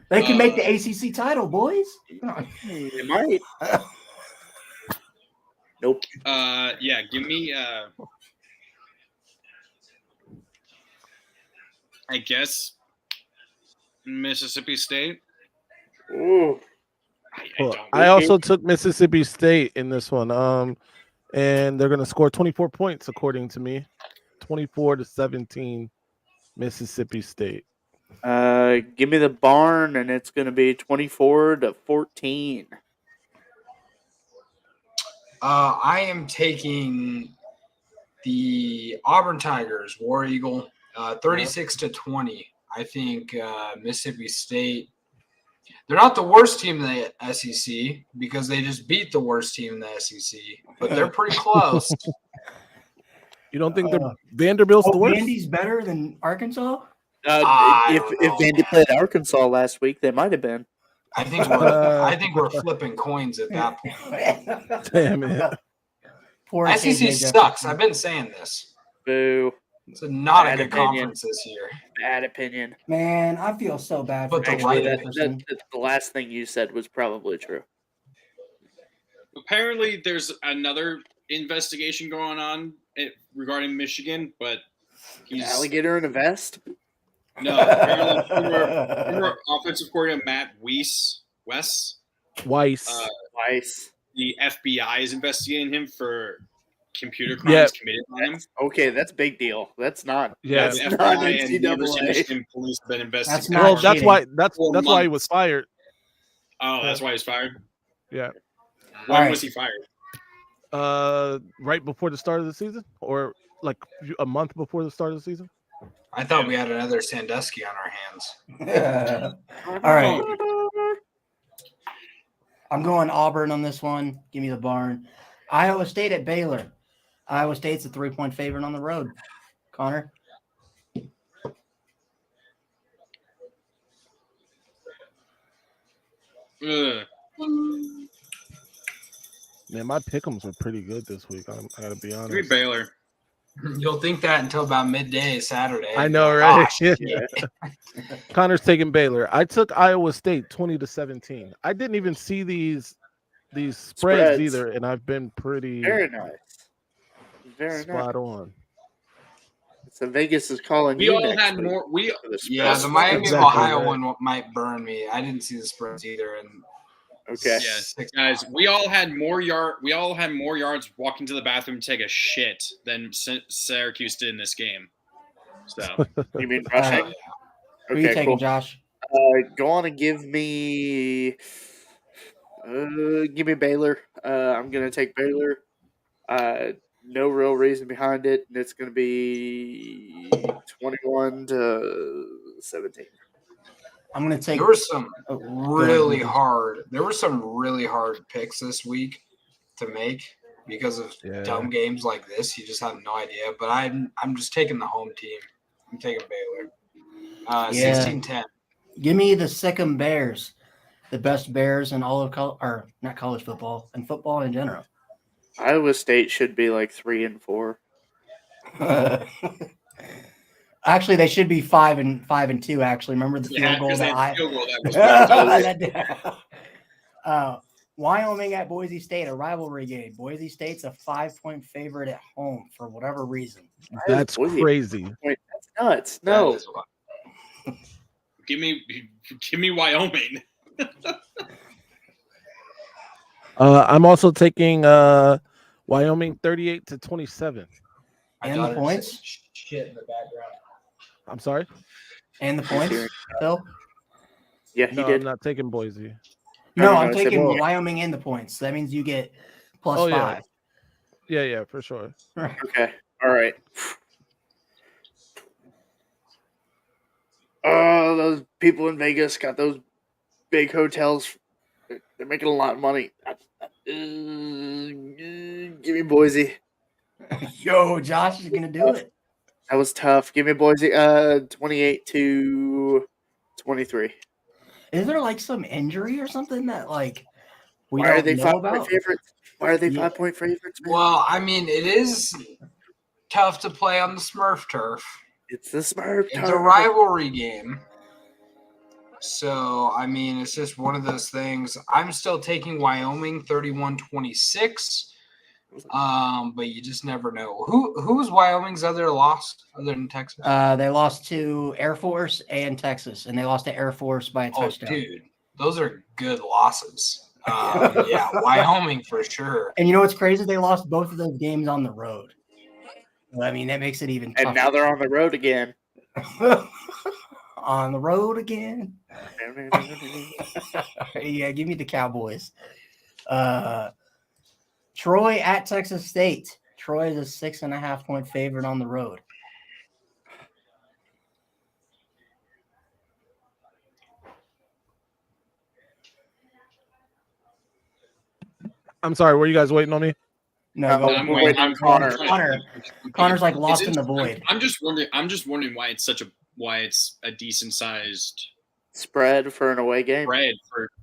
They can make the ACC title, boys. It might. Nope. Yeah, give me. I guess Mississippi State. Ooh. I also took Mississippi State in this one. And they're going to score 24 points, according to me. 24-17, Mississippi State. Give me the barn, and it's going to be 24-14. I am taking the Auburn Tigers, War Eagle, 36-20. I think Mississippi State. They're not the worst team in the SEC because they just beat the worst team in the SEC, but they're pretty close. You don't think Vanderbilt's the worst? Vandy's better than Arkansas? If Vandy played Arkansas last week, they might have been. I think we're flipping coins at that point. Damn it. Poor SEC KJ sucks. Jefferson. I've been saying this. Boo. It's not Bad a good opinion. conference this year. Bad opinion. Man, I feel so bad for But the KJ Actually, Jefferson. the last thing you said was probably true. Apparently, there's another investigation going on regarding Michigan, but he's Alligator in a vest? no. Apparently, former offensive coordinator Matt Weiss, Weiss. Twice. the FBI is investigating him for computer crimes committed by him. Okay, that's a big deal. That's not. Yeah. The That's not FBI and the University of NCAA. Michigan police have been investigating. not Well, that's cheating. why that's 4 why he months. was fired. Oh, that's why he's fired. Yeah. When All right. was he fired? Right before the start of the season, or like a month before the start of the season. I thought we had another Sandusky on our hands. All right. I'm going Auburn on this one. Give me the barn. Iowa State at Baylor. Iowa State's a 3-point favorite on the road. Connor? Ugh. Man, my Pickems are pretty good this week. I gotta be Give me honest. Baylor. You'll think that until about midday Saturday. I know, Like, right? "Oh, Yeah. Connor's taking Baylor. I took Iowa State 20-17. I didn't even see these spreads either, and I've been pretty Very nice. Very spot nice. on. So Vegas is calling We you all next had week more. We for the Yeah, spread. the Miami Exactly, Ohio right. one might burn me. I didn't see the spreads either. And Okay. yeah, guys, we all had more yards walking to the bathroom to take a shit than Syracuse did in this game. So You mean All rushing? right. Who are you Okay, taking, cool. Josh? Go on and give me Baylor. I'm gonna take Baylor. No real reason behind it, and it's gonna be 21-17. I'm going to take. there were some Oh, go really ahead. hard. There were some really hard picks this week to make because of Yeah. dumb games like this. You just have no idea. But I'm just taking the home team. I'm taking Baylor. Yeah. 16-10. Give me the Sikkim Bears, the best Bears in all of not college football and football in general. Iowa State should be like 3-4. Actually, they should be 5-2. Actually, remember the field goal because that that field goal that was Wyoming at Boise State, a rivalry game. Boise State's a 5-point favorite at home for whatever reason. That's crazy. Wait, that's nuts. No. That is what- give me Wyoming. I'm also taking Wyoming 38-27. And the points? Shit in the background. I'm sorry? And the points, Phil? Yeah, he No, did. I'm not taking Boise. No, No, I'm I said taking both. Wyoming and the points. That means you get plus Oh, yeah. 5. Yeah, for sure. Okay. All right. Oh, those people in Vegas got those big hotels. They're making a lot of money. Give me Boise. Yo, Josh is going to do it. That was tough. Give me Boise. 28-23. Is there like some injury or something that like we Why are don't they know 5-point about? favorites? Why are they Yeah. 5-point favorites, man? Well, I mean, it is tough to play on the Smurf turf. It's the Smurf. It's a rivalry game. So, I mean, it's just one of those things. I'm still taking Wyoming 31-26. But you just never know. Who's Wyoming's other loss other than Texas? They lost to Air Force and Texas, and they lost to Air Force by a touchdown. Dude, those are good losses. Yeah, Wyoming for sure. And you know what's crazy? They lost both of those games on the road. I mean, that makes it even tougher. And now they're on the road again. On the road again. Yeah, give me the Cowboys. Troy at Texas State. Troy is a 6.5-point favorite on the road. I'm sorry, were you guys waiting on me? No, I'm go waiting on Connor. Connor's like lost in the void. I'm just wondering why it's a decent sized Spread for an away game. spread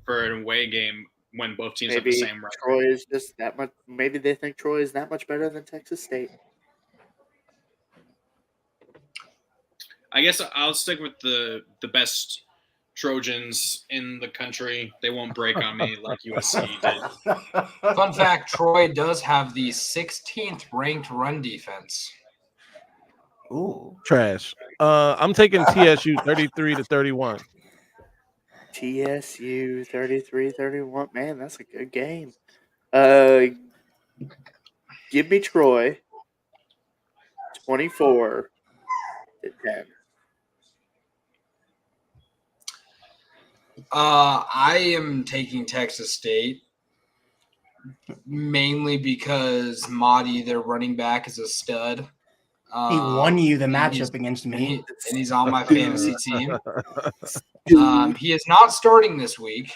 for an away game when both teams have the Maybe same record. Troy is just that much. Maybe they think Troy is that much better than Texas State. I guess I'll stick with the best Trojans in the country. They won't break on me like USC did. Fun fact, Troy does have the 16th ranked run defense. Ooh. Trash. I'm taking TSU 33-31. TSU 33-31. Man, that's a good game. Give me Troy 24-10. I am taking Texas State mainly because Mahdi, their running back, is a stud. He won you the and matchup against me. and he's on my fantasy team. He is not starting this week.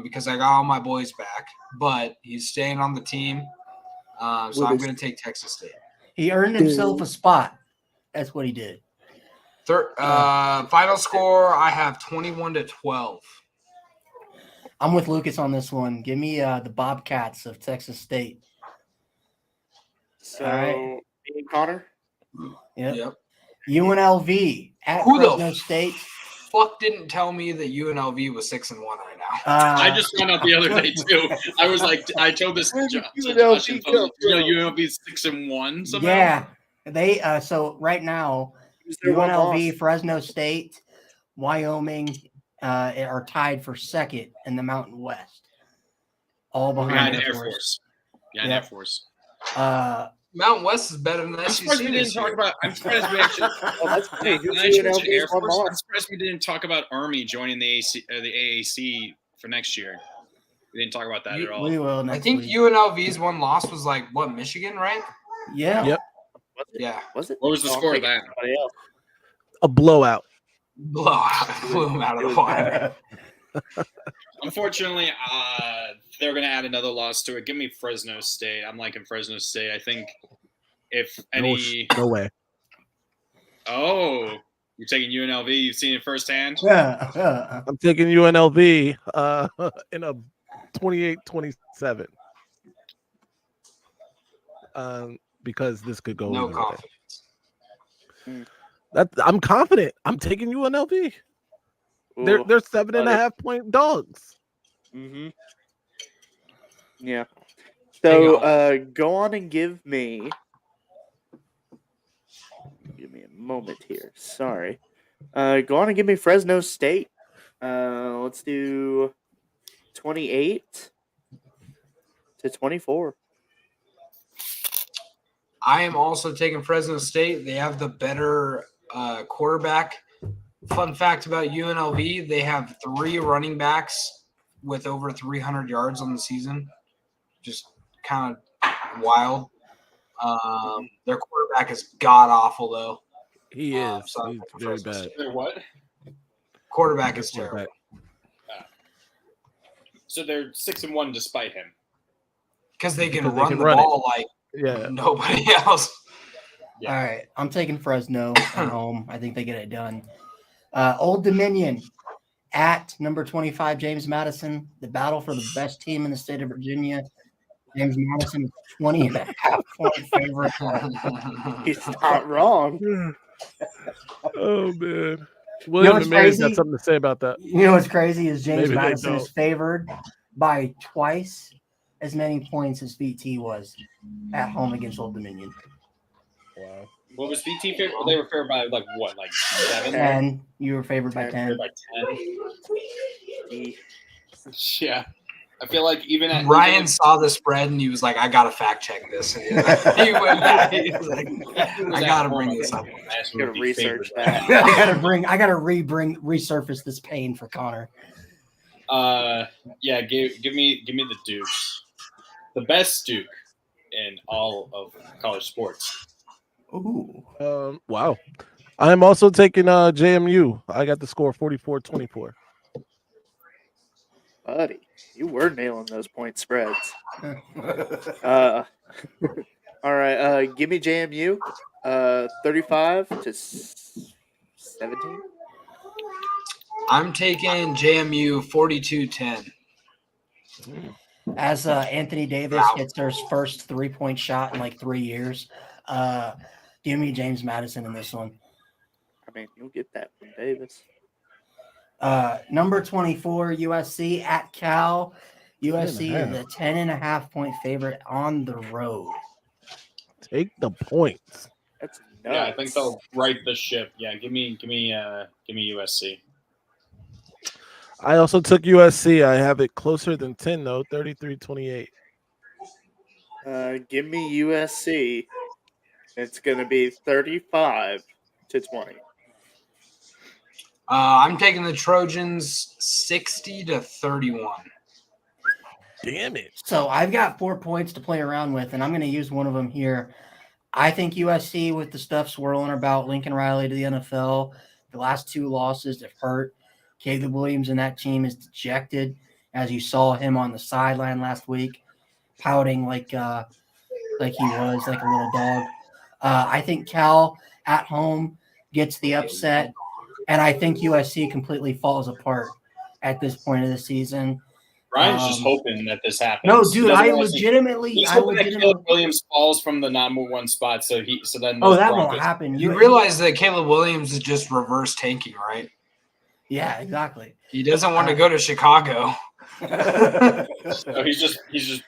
because I got all my boys back, but he's staying on the team. So I'm going to take Texas State. He earned himself a spot. That's what he did. Final score, I have 21-12. I'm with Lucas on this one. Give me the Bobcats of Texas State. So, All right. me and Connor? Yep. UNLV at Who the Fresno State. Fuck didn't tell me that UNLV was 6-1 right now. I just found out the other day too. I was like, I told this to Josh, and told him, UNLV is 6-1 somehow. Yeah, they. So right now, UNLV, Fresno State, Wyoming are tied for second in the Mountain West. All behind Air Force. Yeah, Yep. Air Force. Mountain West is better than the SEC. I'm surprised we didn't talk about. I'm surprised we actually. that's hey, When I mentioned Air Force, I'm surprised we didn't talk about Army joining the AAC for next year. We didn't talk about that at all. We will next I think week. UNLV's one loss was like what, Michigan, right? Yeah. Yep. Yeah. Was it? What was the score of that? A blowout. Blowout. Blew him out of the water. Unfortunately, they're going to add another loss to it. Give me Fresno State. I'm liking Fresno State. I think if any. No way. Oh, you're taking UNLV. You've seen it firsthand. Yeah. I'm taking UNLV in a 28-27. Because this could go. No either confidence. way. I'm confident. I'm taking UNLV. They're 7.5 point dogs. Mm-hmm. Yeah. So go on and give me a moment here. Sorry. Go on and give me Fresno State. Let's do 28-24. I am also taking Fresno State. They have the better quarterback. Fun fact about UNLV, they have 3 running backs with over 300 yards on the season. Just kind of wild. Their quarterback is god-awful, though. He is. So He's very bad. They're what? Quarterback is terrible. So they're 6-1 despite him. Because they can Because they run can the run ball like Yeah. nobody else. Yeah. All right. I'm taking Fresno at home. I think they get it done. Old Dominion at number 25, James Madison. The battle for the best team in the state of Virginia. James Madison is 20.5 point favorite. He's not wrong. Oh man. William what's and Mary's crazy? got something to say about that. You know what's crazy is James Maybe they Madison is don't. favored by twice as many points as VT was at home against Old Dominion. Wow. What was VT favorite? They were favored by like what, like 7? 10. You were favored by 10. Favored by 10. Yeah. I feel like even at Ryan saw the spread and he was like, I got to fact check this. And he went back. He was like, I got to bring this up. Gotta research that. I gotta resurface this pain for Connor. Yeah, give me the Dukes. The best Duke in all of college sports. Ooh. Wow. I'm also taking JMU. I got the score 44-24. Buddy, you were nailing those point spreads. All right, give me JMU 35-17. I'm taking JMU 42-10. As Anthony Davis hits their first 3-point shot in like 3 years, give me James Madison in this one. I mean, you'll get that from Davis. Number 24, USC at Cal. USC is a 10.5 point favorite on the road. Take the points. That's nuts. Yeah, I think they'll right the ship. Yeah, give me USC. I also took USC. I have it closer than 10 though, 33-28. Give me USC. It's gonna be 35-20. I'm taking the Trojans 60-31. Damn it. So I've got 4 points to play around with, and I'm going to use one of them here. I think USC, with the stuff swirling about Lincoln Riley to the NFL, the last 2 losses have hurt. Caleb Williams and that team is dejected. as you saw him on the sideline last week, pouting like he was like a little dog. I think Cal at home gets the upset, and I think USC completely falls apart at this point of the season. Ryan's just hoping that this happens. No, dude, He doesn't I wanna see- legitimately, He's I hoping that legitimately. Caleb Williams falls from the number 1 spot, so then Oh, those that won't Broncos- happen. You realize that Caleb Williams is just reverse tanking, right? Yeah, exactly. He doesn't want to go to Chicago. So he's just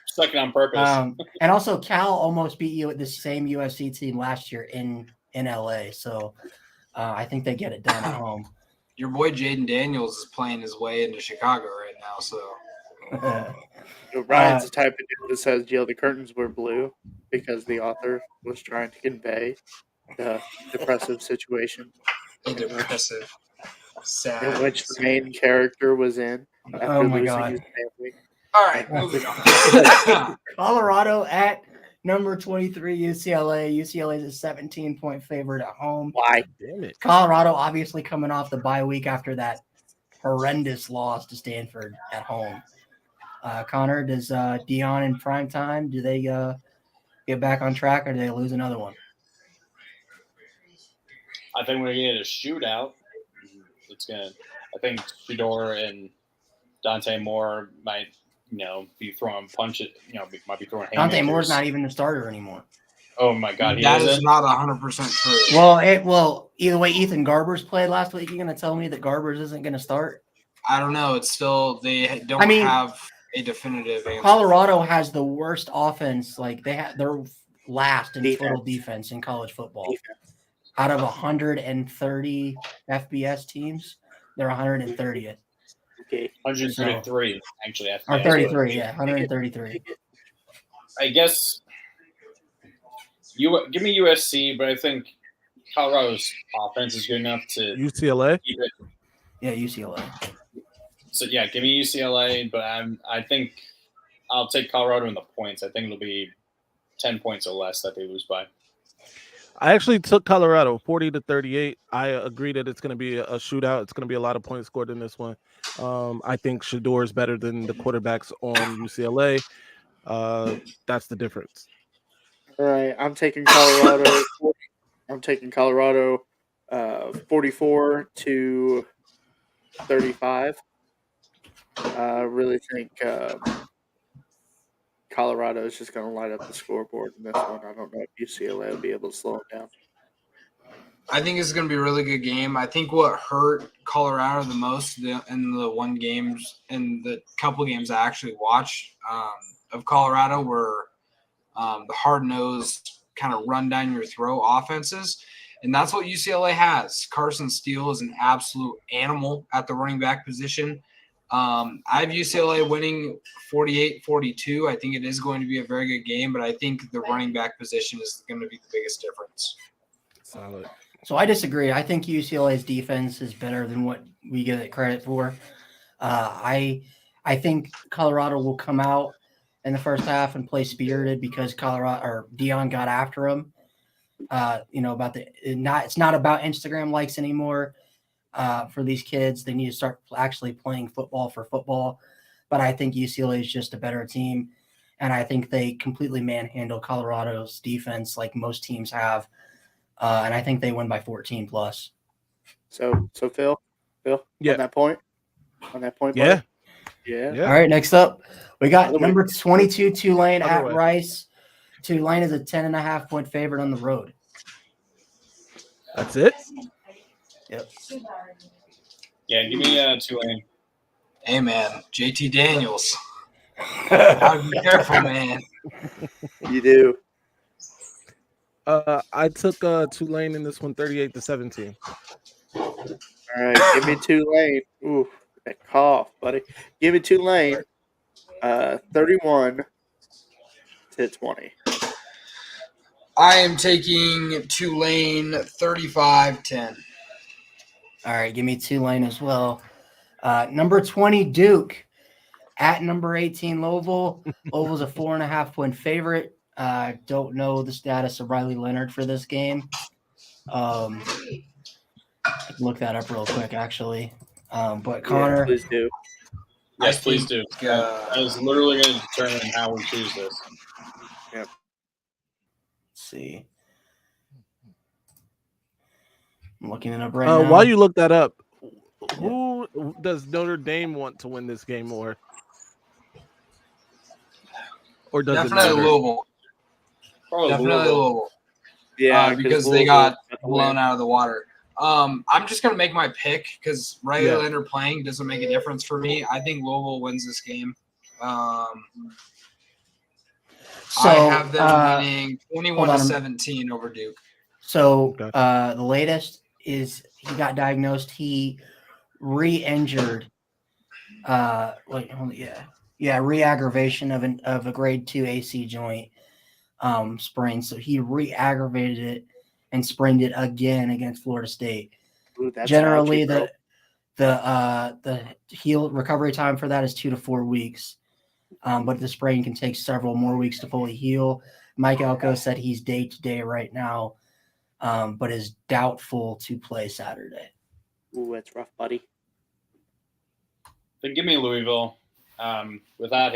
sucking on purpose. And also, Cal almost beat you at the same USC team last year in LA. So I think they get it done at home. Your boy Jaden Daniels is playing his way into Chicago right now. So Ryan's the type of dude that says, "Jill, the curtains were blue," because the author was trying to convey the depressive situation depressive, sad. in which the main character was in after Oh my losing God. his family. All right, moving on. Colorado at number 23, UCLA. UCLA is a 17-point favorite at home. Why? Damn it. Colorado obviously coming off the bye week after that horrendous loss to Stanford at home. Connor, does Dion in prime time, do they get back on track or do they lose another one? I think we're gonna get a shootout. I think Shedeur and Dante Moore might, be throwing punches. Might be throwing. Dante haymakers. Moore's not even the starter anymore. Oh my God, That is isn't? not 100% true. Well, either way, Ethan Garbers played last week. You're going to tell me that Garbers isn't going to start? I don't know. It's still they don't have a definitive answer. Colorado has the worst offense. Like they're last in total defense in college football. Out of 130 FBS teams, they're 130th. Okay. 133, actually. Or 33, yeah, 133. I guess give me USC, but I think Colorado's offense is good enough to UCLA. keep it. Yeah, UCLA. So yeah, give me UCLA, but I think I'll take Colorado in the points. I think it'll be 10 points or less that they lose by. I actually took Colorado 40-38. I agree that it's going to be a shootout. It's going to be a lot of points scored in this one. I think Shedeur is better than the quarterbacks on UCLA. That's the difference. All right, I'm taking Colorado. I'm taking Colorado 44-35. I really think Colorado is just going to light up the scoreboard in this one. I don't know if UCLA will be able to slow it down. I think it's going to be a really good game. I think what hurt Colorado the most in the couple games I actually watched of Colorado were the hard-nosed kind of run down your throat offenses. And that's what UCLA has. Carson Steele is an absolute animal at the running back position. I have UCLA winning 48-42. I think it is going to be a very good game, but I think the running back position is going to be the biggest difference. Solid. So I disagree. I think UCLA's defense is better than what we give it credit for. I think Colorado will come out in the first half and play spirited because Dion got after him. It's not about Instagram likes anymore. For these kids, they need to start actually playing football for football. But I think UCLA is just a better team, and I think they completely manhandle Colorado's defense like most teams have. And I think they win by 14 plus. So Phil, Yeah. on that point, Yeah. Yeah. All right, next up, we got Other way. number 22 Tulane Other at way. Rice. Tulane is a 10.5-point favorite on the road. That's it. Yep. Yeah, give me Tulane. Hey, man, JT Daniels. Gotta be careful, man. You do. I took Tulane in this one 38-17. All right, give me Tulane. Ooh, that cough, buddy. Give me Tulane. 31-20. I am taking Tulane 35-10. All right, give me Tulane as well. Number 20 Duke at number 18 Louisville. Louisville's a 4.5-point favorite. Don't know the status of Riley Leonard for this game. I can look that up real quick, actually. But Connor, Yeah, please do. Yes, please do. think, I was literally going to determine how we choose this. Yep. Let's see. I'm looking it up right now. While you look that up, who does Notre Dame want to win this game more? Or does definitely it matter? Louisville. Probably Definitely Louisville. Yeah, Because they got blown out of the water. I'm just gonna make my pick because regular or playing doesn't make a difference for me. I think Louisville wins this game. I have them winning 21-17 over Duke. So the latest is he got diagnosed. He re-injured. Re-aggravation of a grade 2 AC joint sprain. So he re-aggravated it and sprained it again against Florida State. Ooh, that's Generally, ouchy, the heal recovery time for that is 2 to 4 weeks, but the sprain can take several more weeks to fully heal. Mike Elko said he's day to day right now, but is doubtful to play Saturday. Ooh, that's rough, buddy. Then give me Louisville. Without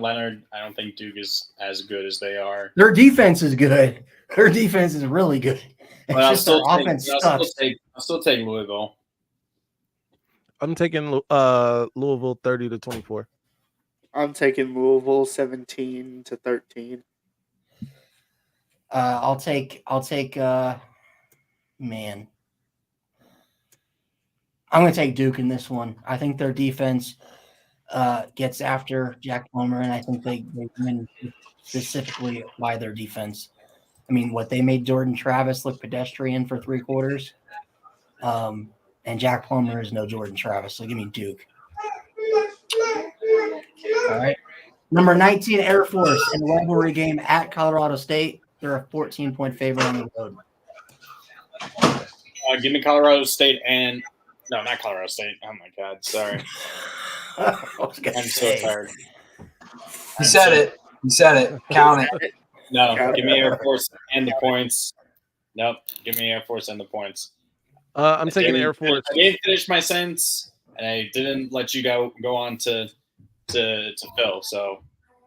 Leonard, I don't think Duke is as good as they are. Their defense is good. Their defense is really good. It's But just their offense sucks. I'll still take Louisville. I'm taking Louisville 30-24. I'm taking Louisville 17-13. I'll take man. I'm going to take Duke in this one. I think their defense gets after Jack Plummer, and I think they win specifically by their defense. I mean, they made Jordan Travis look pedestrian for 3 quarters, and Jack Plummer is no Jordan Travis, so give me Duke. All right. Number 19, Air Force, in a rivalry game at Colorado State. They're a 14-point favorite on the road. Give me Colorado State and – no, not Colorado State. Oh, my God. Sorry. I'm so tired. He said it. Count it. No, give me Air Force and the points. Nope, give me Air Force and the points. I'm taking Air Force. I didn't finish my sentence, and I didn't let you go on to Phil. So,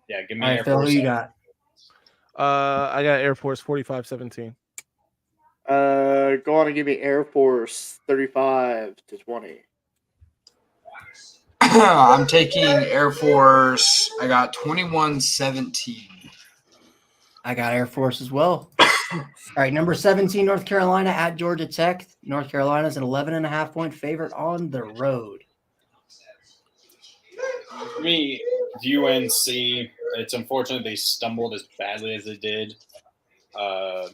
yeah, give me Air Phil, Force. who you got? I got Air Force 45-17. Go on and give me Air Force 35-20. I'm taking Air Force. I got 21-17. I got Air Force as well. All right, number 17, North Carolina at Georgia Tech. North Carolina is an 11.5-point favorite on the road. For me, UNC, it's unfortunate they stumbled as badly as they did. I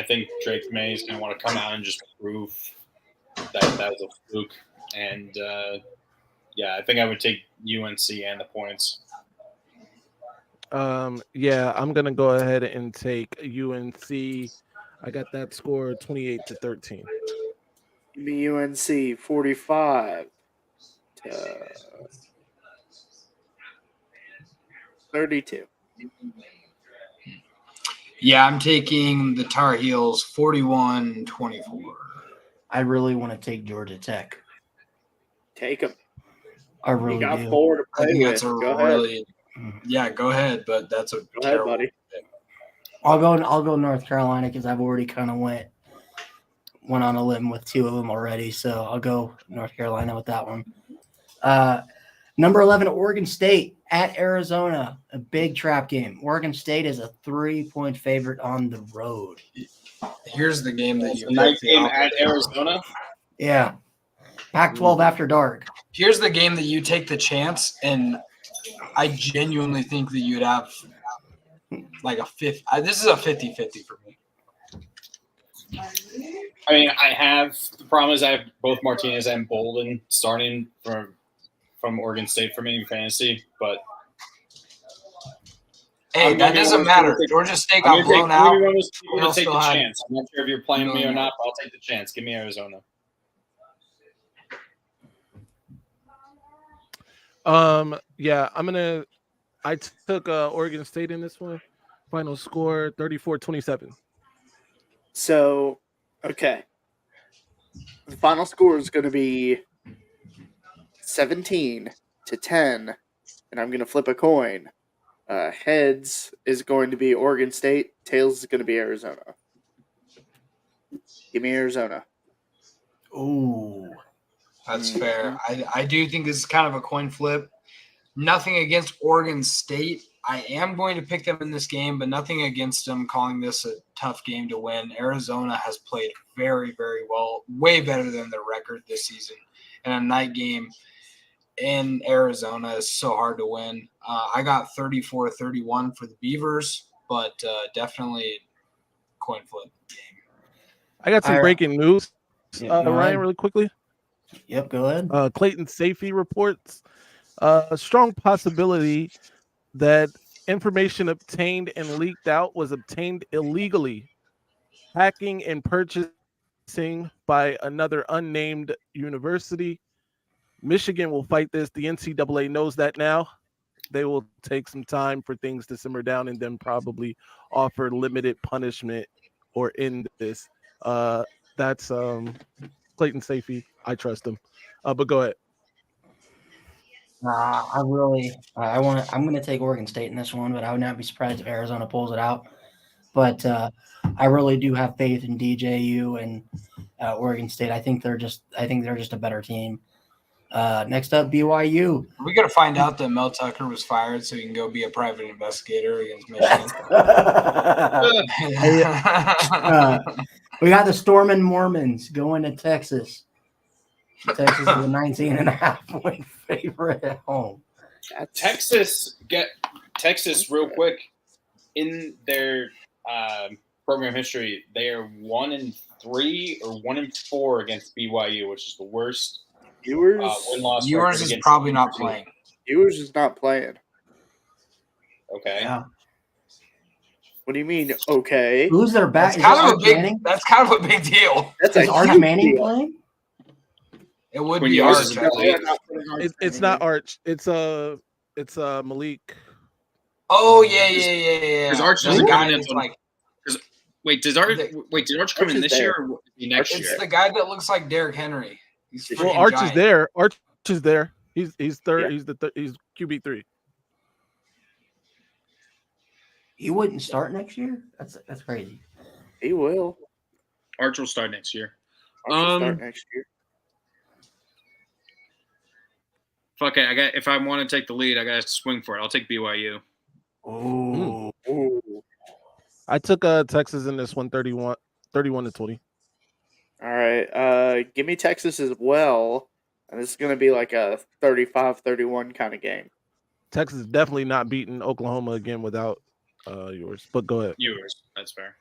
think Drake May is going to want to come out and just prove that was a fluke. And, I think I would take UNC and the points. I'm going to go ahead and take UNC. I got that score 28-13. Give me UNC 45 to 32. Yeah, I'm taking the Tar Heels 41-24. I really want to take Georgia Tech. Take them. I really you got do. 4 to play I think with. that's a Go really go ahead, but that's a Go ahead, terrible buddy. pick. I'll go North Carolina because I've already kind of went on a limb with 2 of them already, so I'll go North Carolina with that one. Number 11, Oregon State at Arizona, a big trap game. Oregon State is a 3-point favorite on the road. Here's the game that you night game at Arizona. Yeah, Pac-12 after dark. Here's the game that you take the chance, and I genuinely think that you'd have like a 50. This is a 50-50 for me. I mean, the problem is I have both Martinez and Bolden starting from Oregon State for me in fantasy, but hey, that doesn't matter. Georgia State got blown out. I'm going to take the chance. I'm not sure if you're playing me or not, but I'll take the chance. Give me Arizona. I took Oregon State in this one. Final score 34-27. So, okay. The final score is going to be 17-10, and I'm going to flip a coin. Heads is going to be Oregon State. Tails is going to be Arizona. Give me Arizona. Ooh. That's fair. I do think this is kind of a coin flip. Nothing against Oregon State. I am going to pick them in this game, but nothing against them calling this a tough game to win. Arizona has played very, very well, way better than their record this season. And a night game in Arizona is so hard to win. I got 34-31 for the Beavers, but definitely coin flip game. I got some breaking news, Yeah, go Ryan, ahead. really quickly. Yep, go ahead. Clayton Safety reports a strong possibility that information obtained and leaked out was obtained illegally, hacking and purchasing by another unnamed university. Michigan will fight this. The NCAA knows that now. They will take some time for things to simmer down and then probably offer limited punishment or end this. That's Clayton Safety. I trust him. But go ahead. I'm going to take Oregon State in this one, but I would not be surprised if Arizona pulls it out. But I really do have faith in DJU and Oregon State. I think they're just a better team. Next up, BYU. We got to find out that Mel Tucker was fired so he can go be a private investigator against Michigan. We got the Stormin' Mormons going to Texas. Texas is a 19.5-point favorite at home. Texas real quick. In their program history, they are 1-3 or 1-4 against BYU, which is the worst. Ewers is probably not playing. Ewers is not playing. Okay. Yeah. What do you mean? Okay. Who's their back? That's kind of a big deal. Is Arch Manning playing? It would When be Ewers Arch. is I believe. It's not Arch. It's Malik. Oh yeah. Because Arch There's doesn't a come guy in that's until like. Did Arch come in this year or next It's year? the guy that looks like Derrick Henry. He's Well, freaking Arch giant. is there. Arch is there. He's third. Yeah. He's QB3. He wouldn't start next year? That's crazy. He will. Arch will start next year. Arch will start next year. Fuck it. If I want to take the lead, I got to swing for it. I'll take BYU. Oh. Ooh. I took Texas in this one, 31-20. All right. Give me Texas as well. And this is going to be like a 35-31 kind of game. Texas is definitely not beating Oklahoma again without yours. But go ahead. Yours. That's fair.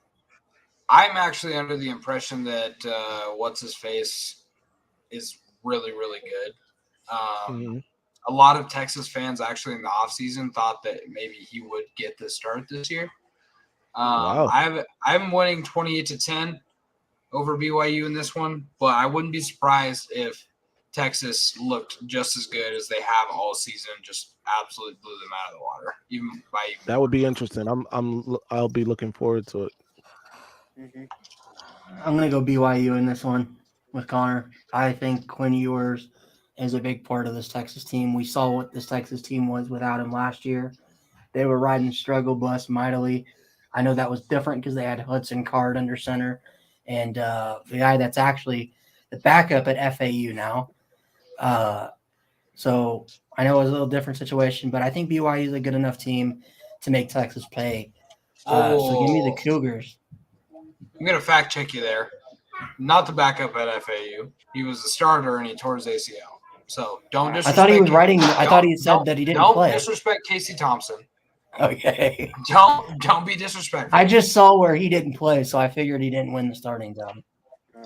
I'm actually under the impression that what's his face is really, really good. A lot of Texas fans actually in the offseason thought that maybe he would get the start this year. Wow. I'm winning 28-10 over BYU in this one, but I wouldn't be surprised if Texas looked just as good as they have all season, just absolutely blew them out of the water. That would be interesting. I'll be looking forward to it. Mm-hmm. I'm going to go BYU in this one with Connor. I think Quinn Ewers is a big part of this Texas team. We saw what this Texas team was without him last year. They were riding struggle bus mightily. I know that was different because they had Hudson Card under center and the guy that's actually the backup at FAU now. So I know it was a little different situation, but I think BYU is a good enough team to make Texas pay. So give me the Cougars. I'm going to fact check you there. Not the backup at FAU. He was the starter and he tore his ACL. So don't disrespect. I thought he was writing. I thought he said that he didn't play. Don't disrespect Casey Thompson. Okay. Don't be disrespectful. I just saw where he didn't play, so I figured he didn't win the starting job.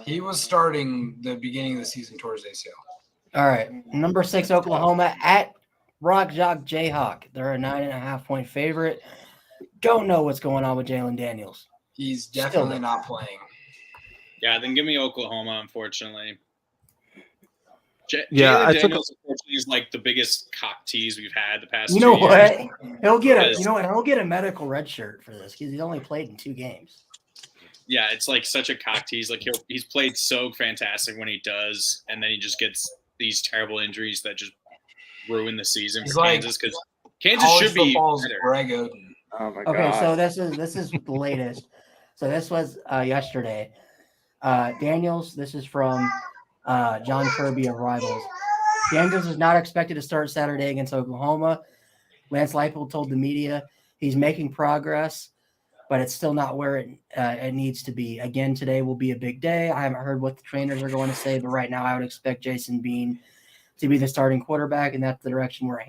He was starting the beginning of the season towards ACL. All right. Number 6, Oklahoma at Rock Jock Jayhawk. They're a 9.5-point favorite. Don't know what's going on with Jalen Daniels. He's definitely not playing. Yeah, then give me Oklahoma, unfortunately. Yeah, Jalen Daniels, unfortunately, is like the biggest cock tease we've had the past 2 You know years. what? He'll get a medical red shirt for this because he's only played in 2 games. Yeah, it's like such a cock tease. Like he's played so fantastic when he does, and then he just gets these terrible injuries that just ruin the season He's for like Kansas because Kansas college should be football's better. Greg Oden. Oh my Okay, god. so this is the latest. So this was yesterday. Daniels, this is from John Kirby of Rivals. Daniels is not expected to start Saturday against Oklahoma. Lance Leipold told the media he's making progress, but it's still not where it needs to be. Again, today will be a big day. I haven't heard what the trainers are going to say, but right now I would expect Jason Bean to be the starting quarterback, and that's the direction we're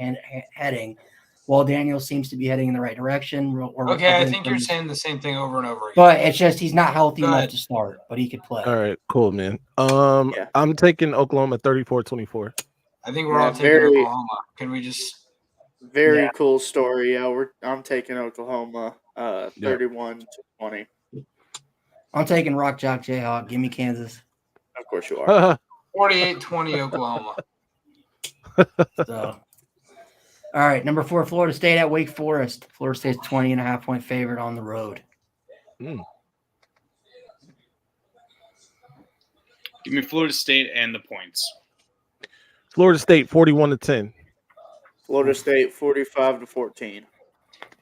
heading. While Daniels seems to be heading in the right direction. Okay, I think you're saying the same thing over and over again. But it's just he's not healthy enough Good. to start, but he could play. All right, cool, man. Yeah. I'm taking Oklahoma 34-24. I think we're Yeah, all taking very- Oklahoma. Can we just Very cool story. Yeah, I'm taking Oklahoma 31-20. I'm taking Rock Jock Jayhawk. Give me Kansas. Of course you are. 48-20 Oklahoma? So, all right, number 4, Florida State at Wake Forest. Florida State's 20.5-point favorite on the road. Give me Florida State and the points. Florida State 41-10. Florida State 45-14.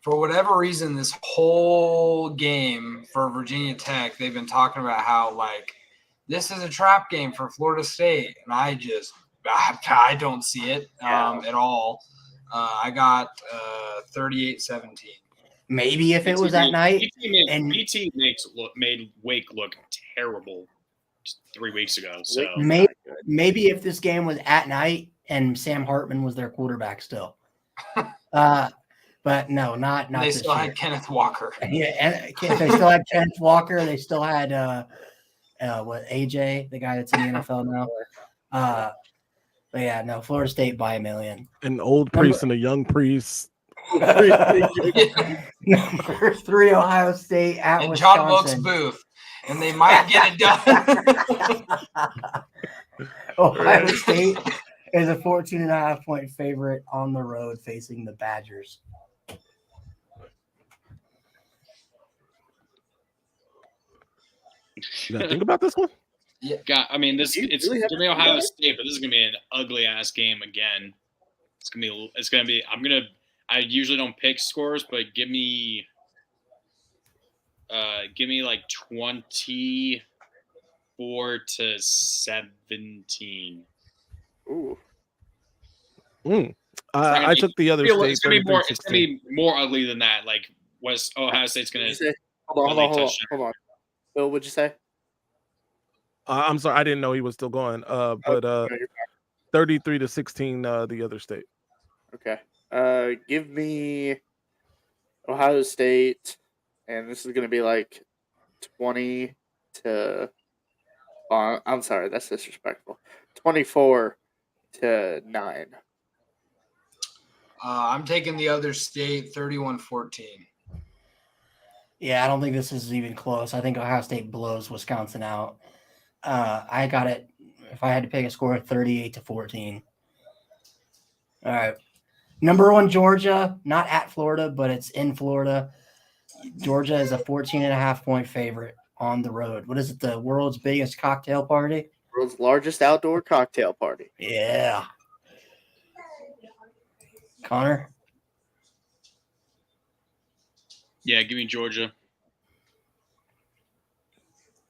For whatever reason, this whole game for Virginia Tech, they've been talking about how like this is a trap game for Florida State, and I don't see it at all. I got 38-17. Maybe if it was at night. BT made Wake look terrible 3 weeks ago. So Maybe if this game was at night and Sam Hartman was their quarterback still. But no, not They this still year. had Kenneth Walker. Yeah, and they still had Kenneth Walker. They still had AJ, the guy that's in the NFL now. But yeah, no, Florida State by 1 million. An old priest and a young priest. Number 3, Ohio State at And John Wilkes Wisconsin. Booth. And they might get it done. Ohio State is a 14.5-point favorite on the road facing the Badgers. You gotta think about this one. Yeah, I mean, it's really have gonna be to Ohio do State, but this is gonna be an ugly ass game again. It's gonna be. I usually don't pick scores, but give me like 24-17. Ooh. I took the other state. It's gonna be more ugly than that. Like Ohio State's gonna. Hold on. Bill, what'd you say? I'm sorry, I didn't know he was still going. But 33-16, the other state. Okay. Give me Ohio State, and this is going to be like 20 to. I'm sorry, that's disrespectful. 24-9. I'm taking the other state 31-14. Yeah, I don't think this is even close. I think Ohio State blows Wisconsin out. I got it. If I had to pick a score, 38-14. All right. Number 1, Georgia, not at Florida, but it's in Florida. Georgia is a 14.5-point favorite on the road. What is it? The world's biggest cocktail party? World's largest outdoor cocktail party. Yeah. Connor? Yeah, give me Georgia.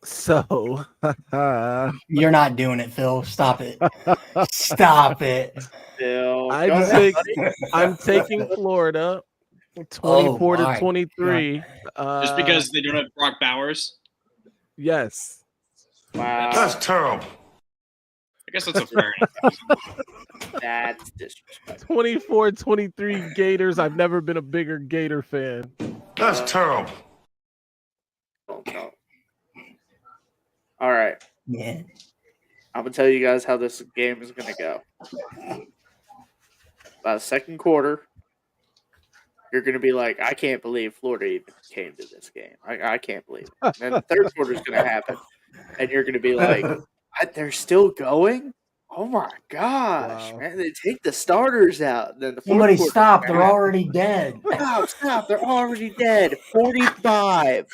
So You're not doing it, Phil. Stop it. Stop it. Bill, I'm taking Florida 24-23. Just because they don't have Brock Bowers? Yes. Wow. That's terrible. I guess that's a fair That's disrespectful. 24-23 Gators. I've never been a bigger Gator fan. That's terrible. No. All right. Yeah. I'm going to tell you guys how this game is going to go. By the second quarter, you're going to be like, I can't believe Florida even came to this game. I can't believe it. And then the third quarter is going to happen. And you're going to be like, they're still going? Oh, my gosh, man. They take the starters out. Then the Somebody fourth stop. quarter- They're already dead. Stop. They're already dead. 45.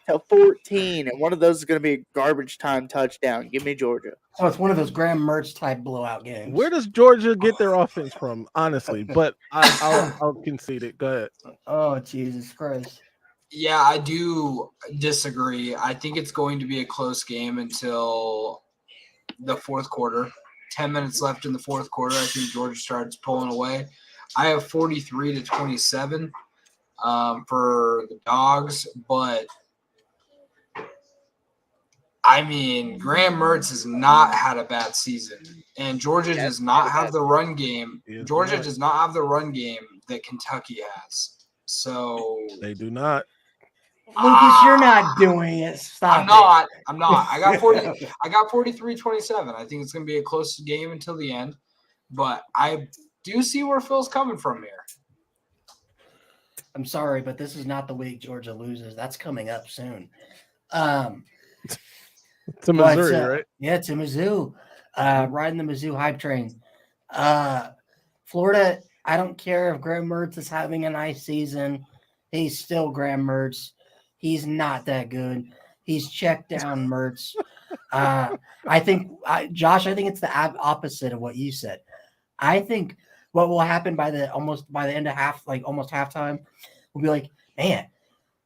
to 14, and one of those is going to be a garbage time touchdown. Give me Georgia. So it's one of those Graham Mertz type blowout games. Where does Georgia get their offense from? Honestly, but I'll concede it. Go ahead. Oh, Jesus Christ. Yeah, I do disagree. I think it's going to be a close game until the fourth quarter. 10 minutes left in the fourth quarter. I think Georgia starts pulling away. I have 43-27 for the Dogs, but I mean, Graham Mertz has not had a bad season, and Georgia does not have the run game. Georgia does not have the run game that Kentucky has. So They do not. Lucas, you're not doing it. Stop. I'm not. I got 40. I got 43-27. I think it's going to be a close game until the end, but I do see where Phil's coming from here. I'm sorry, but this is not the week Georgia loses. That's coming up soon. To Missouri, right? Yeah, to Mizzou. Riding the Mizzou hype train. Florida, I don't care if Graham Mertz is having a nice season. He's still Graham Mertz. He's not that good. He's checked down Mertz. Josh, I think it's the opposite of what you said. I think what will happen by the end of almost halftime, will be like, man,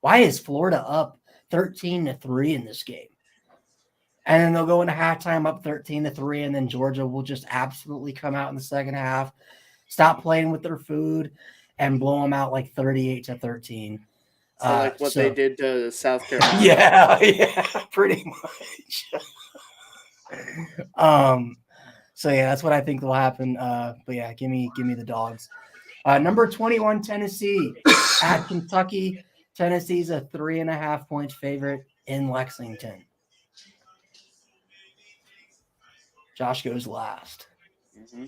why is Florida up 13-3 in this game? And then they'll go into halftime up 13-3, and then Georgia will just absolutely come out in the second half, stop playing with their food, and blow them out like 38-13. So like what they did to South Carolina. Yeah, pretty much. So yeah, that's what I think will happen. But yeah, give me the Dogs. Number 21, Tennessee at Kentucky. Tennessee's a 3.5 point favorite in Lexington. Josh goes last. Mm-hmm.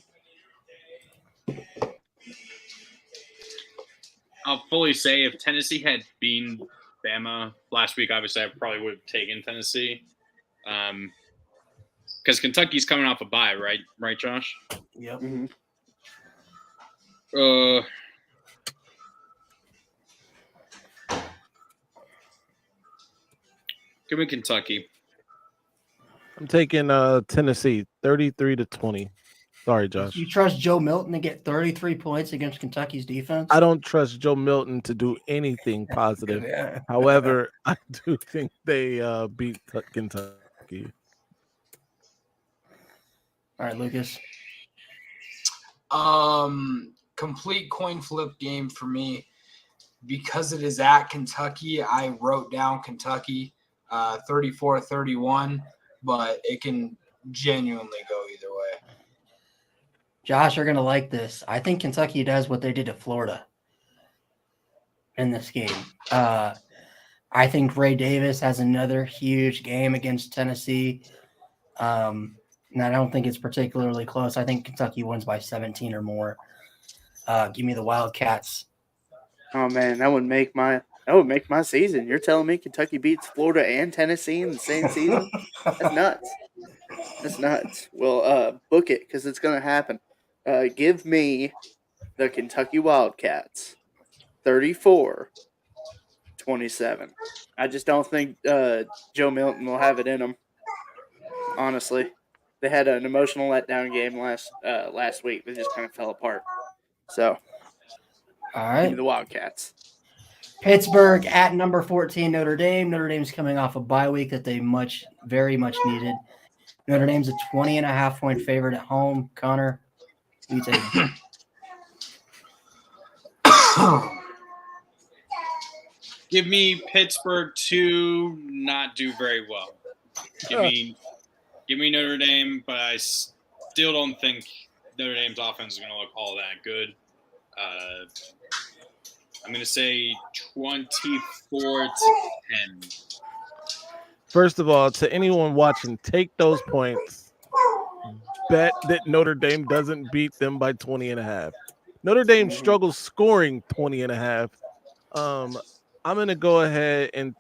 I'll fully say if Tennessee had beaten Bama last week, obviously I probably would have taken Tennessee. Because Kentucky's coming off a bye, right? Right, Josh? Yep. Mm-hmm. Give me Kentucky. I'm taking Tennessee 33-20. Sorry, Josh. You trust Joe Milton to get 33 points against Kentucky's defense? I don't trust Joe Milton to do anything positive. Yeah. However, I do think they beat Kentucky. All right, Lucas. Complete coin flip game for me. Because it is at Kentucky, I wrote down Kentucky 34-31, but it can genuinely go either way. Josh, you're going to like this. I think Kentucky does what they did to Florida in this game. I think Ray Davis has another huge game against Tennessee. And I don't think it's particularly close. I think Kentucky wins by 17 or more. Give me the Wildcats. Oh man, that would make my season. You're telling me Kentucky beats Florida and Tennessee in the same season? That's nuts. That's nuts. Well, book it because it's gonna happen. Give me the Kentucky Wildcats 34-27. I just don't think Joe Milton will have it in him. Honestly, they had an emotional letdown game last week. They just kind of fell apart. So, All right. give me the Wildcats. Pittsburgh at number 14, Notre Dame. Notre Dame's coming off a bye week that they very much needed. Notre Dame's a 20.5 point favorite at home. Connor, who you taking? Give me Pittsburgh to not do very well. Give me Notre Dame, but I still don't think Notre Dame's offense is going to look all that good. I'm going to say 24-10. First of all, to anyone watching, take those points. Bet that Notre Dame doesn't beat them by 20.5. Notre Dame struggles scoring 20.5. I'm going to go ahead and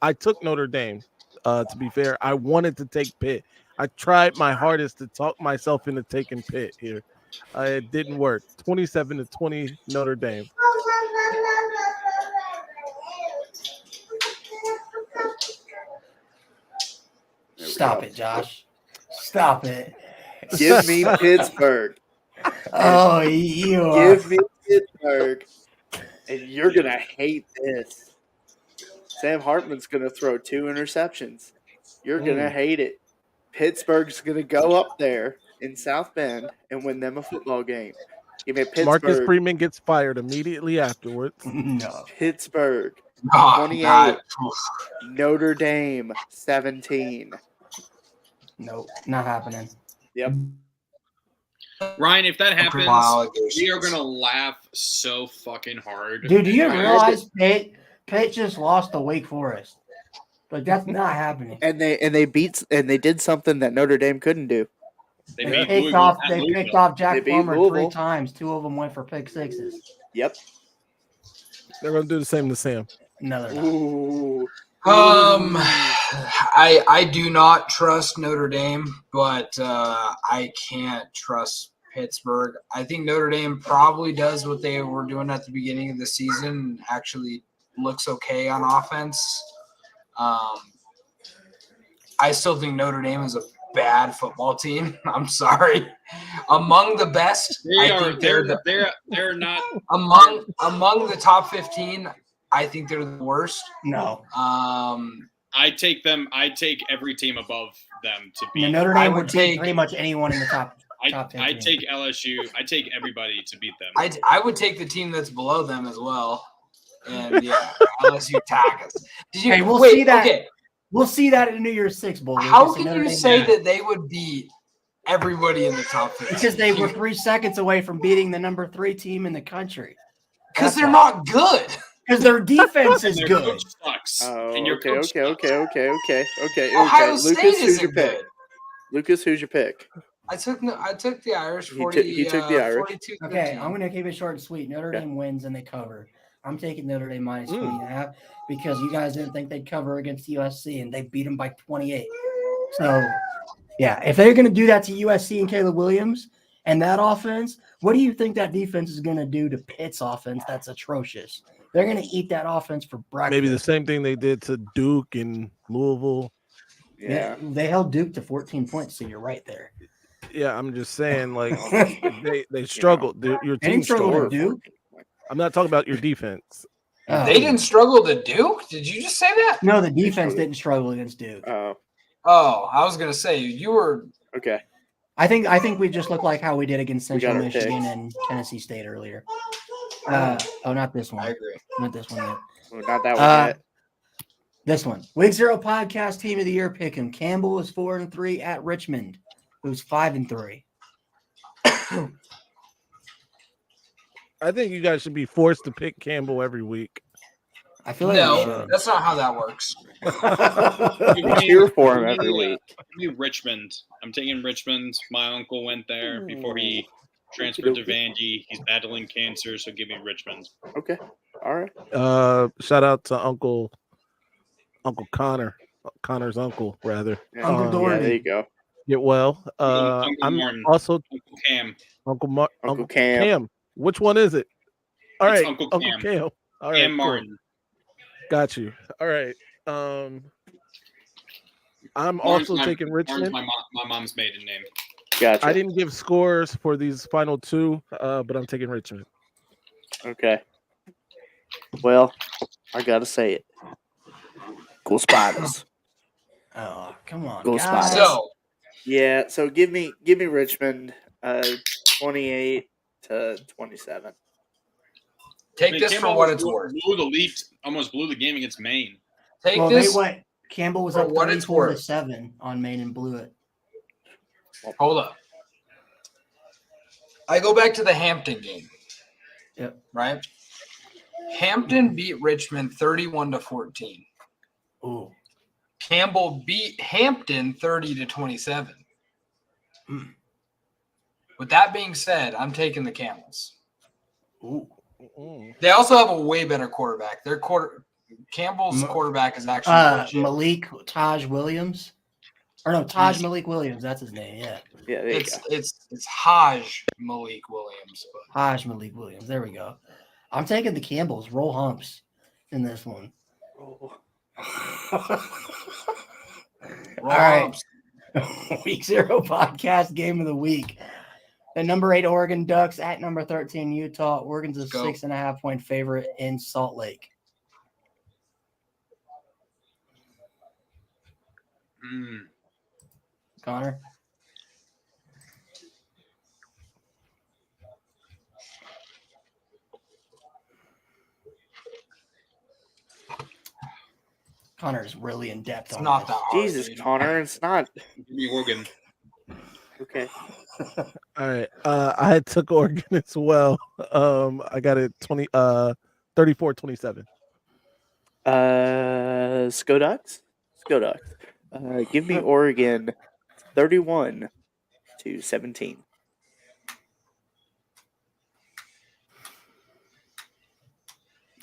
I took Notre Dame. To be fair, I wanted to take Pitt. I tried my hardest to talk myself into taking Pitt here. It didn't work. 27-20 Notre Dame. Stop it, Josh. Stop it. Give me Pittsburgh. Oh, you are. Give me Pittsburgh. And you're going to hate this. Sam Hartman's going to throw 2 interceptions. You're going to hate it. Pittsburgh's going to go up there in South Bend and win them a football game. Give me Pittsburgh. Marcus Freeman gets fired immediately afterwards. No. Pittsburgh, Oh, 28. God. Notre Dame, 17. Nope, not happening. Yep. Ryan, if that happens, allegations. we are gonna laugh so fucking hard. Dude, do you realize Pitt just lost to Wake Forest? Like, that's not happening. And they did something that Notre Dame couldn't do. They They beat picked Louisville off at they Louisville. picked off They Jack beat Plummer Louisville. 3 times. 2 of them went for pick sixes. Yep. They're going to do the same to Sam. No, they're not. Ooh. I do not trust Notre Dame, but I can't trust Pittsburgh. I think Notre Dame probably does what they were doing at the beginning of the season. Actually looks okay on offense. I still think Notre Dame is a bad football team. I'm sorry. Among the best, They're not among the top 15. I think they're the worst. No. I take every team above them to beat. Notre I Dame would would take- take pretty much anyone in the top I 15. take LSU. I take everybody to beat them. I would take the team that's below them as well. And yeah, LSU tag us. Did you Hey, we'll wait, see that. Okay. We'll see that in the New Year's Six Bowl. How Lucas, and can Notre you Dame say did. that they would beat everybody in the top 15? Because they were 3 seconds away from beating the number 3 team in the country. Because they're why. not good. Because their defense is Their good. coach sucks. Oh, and your okay. coach sucks. Ohio State Lucas, who's isn't your pick? good. Lucas, who's your pick? I took the Irish He 40. he took the Irish. 42. Okay, I'm going to keep it short and sweet. Notre Okay. Dame wins and they cover. I'm taking Notre Dame minus 20.5 because you guys didn't think they'd cover against USC and they beat them by 28. So, yeah, if they're going to do that to USC and Caleb Williams and that offense, what do you think that defense is going to do to Pitt's offense? That's atrocious. They're going to eat that offense for breakfast. Maybe the same thing they did to Duke and Louisville. Yeah. They held Duke to 14 points, so you're right there. Yeah, I'm just saying, like, they struggled. Your They team didn't struggle struggled. to Duke. I'm not talking about your defense. Oh. They didn't struggle to Duke? Did you just say that? No, the defense didn't struggle against Duke. Oh, Oh, I was gonna say you were. okay. I think we just look like how we did against We got Central our Michigan picks. and Tennessee State earlier. Not this I one. agree. Not this one yet. Well, not that one yet. This one. Week 0 podcast team of the year Pickem. Campbell is 4-3 at Richmond, who's 5-3. I think you guys should be forced to pick Campbell every week. I feel like we No, should. that's not how that works. We cheer for him every week. Give me Richmond. I'm taking Richmond. My uncle went there before he transferred to Vandy. He's battling cancer, so give me Richmond. Okay. All right. Shout out to Uncle Connor's uncle, rather. Yeah, Uncle yeah, Dory. there you go. Get well. Uncle I'm Martin. also Uncle Cam. Uncle Cam. Which one is it? All It's right, Uncle Uncle Cam. Cam. All right, Cam cool. Martin. Got you. All right. I'm Martin's also my- taking Martin's Richmond. my mom's maiden name. Gotcha. I didn't give scores for these final two, but I'm taking Richmond. Okay. Well, I gotta say it. Go Spiders. Oh, come on. Go guys. Spiders. So Yeah. So give me Richmond, 28-27. take I mean, this Cam for what almost it's worth. Almost blew the game against Maine. Take Well, this. they went. Campbell was For up what it's 34-7 on Maine and blew it. Hold up. I go back to the Hampton game. Yep. Right. Hampton beat Richmond 31-14. Ooh. Campbell beat Hampton 30-27. With that being said, I'm taking the Camels. Ooh. They also have a way better quarterback. Campbell's quarterback is actually legit. Malik Taj Williams. Or no, Taj Malik Williams. That's his name. Yeah. Yeah, there you It's go. it's Haj Malik Williams. But Taj Malik Williams. There we go. I'm taking the Campbells. Roll humps in this one. Oh. All right. Rumps. Week 0 podcast game of the week. The number 8 Oregon Ducks at number 13 Utah. Oregon's a Go. 6.5-point favorite in Salt Lake. Connor? Connor's really in depth It's on not this. that hard. Jesus, dude. Connor, it's not Give me Oregon. okay. All right. I took Oregon as well. I got it 34-27. Skoducks? Skoducks. Give me Oregon 31-17.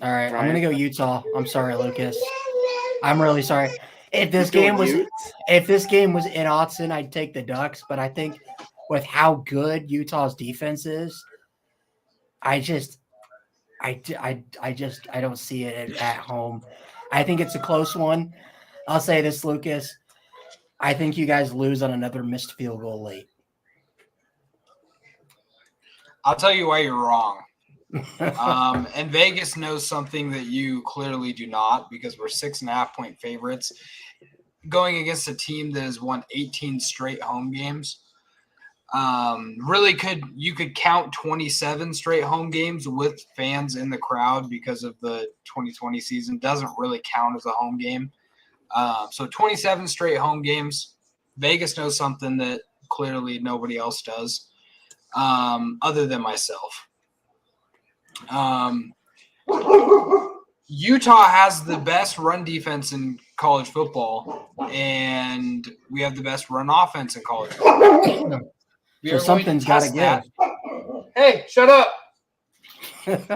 All right, I'm Ryan? gonna go Utah. I'm sorry, Lucas. I'm really sorry. If this You game going was Utes? if this game was in Autzen, I'd take the Ducks. But I think with how good Utah's defense is, I don't see it at home. I think it's a close one. I'll say this, Lucas. I think you guys lose on another missed field goal late. I'll tell you why you're wrong. And Vegas knows something that you clearly do not, because we're 6.5-point favorites going against a team that has won 18 straight home games. You could count 27 straight home games with fans in the crowd because of the 2020 season. Doesn't really count as a home game. So 27 straight home games. Vegas knows something that clearly nobody else does, other than myself. Utah has the best run defense in college football, and we have the best run offense in college football. So something's got to give. Hey, shut up! Shut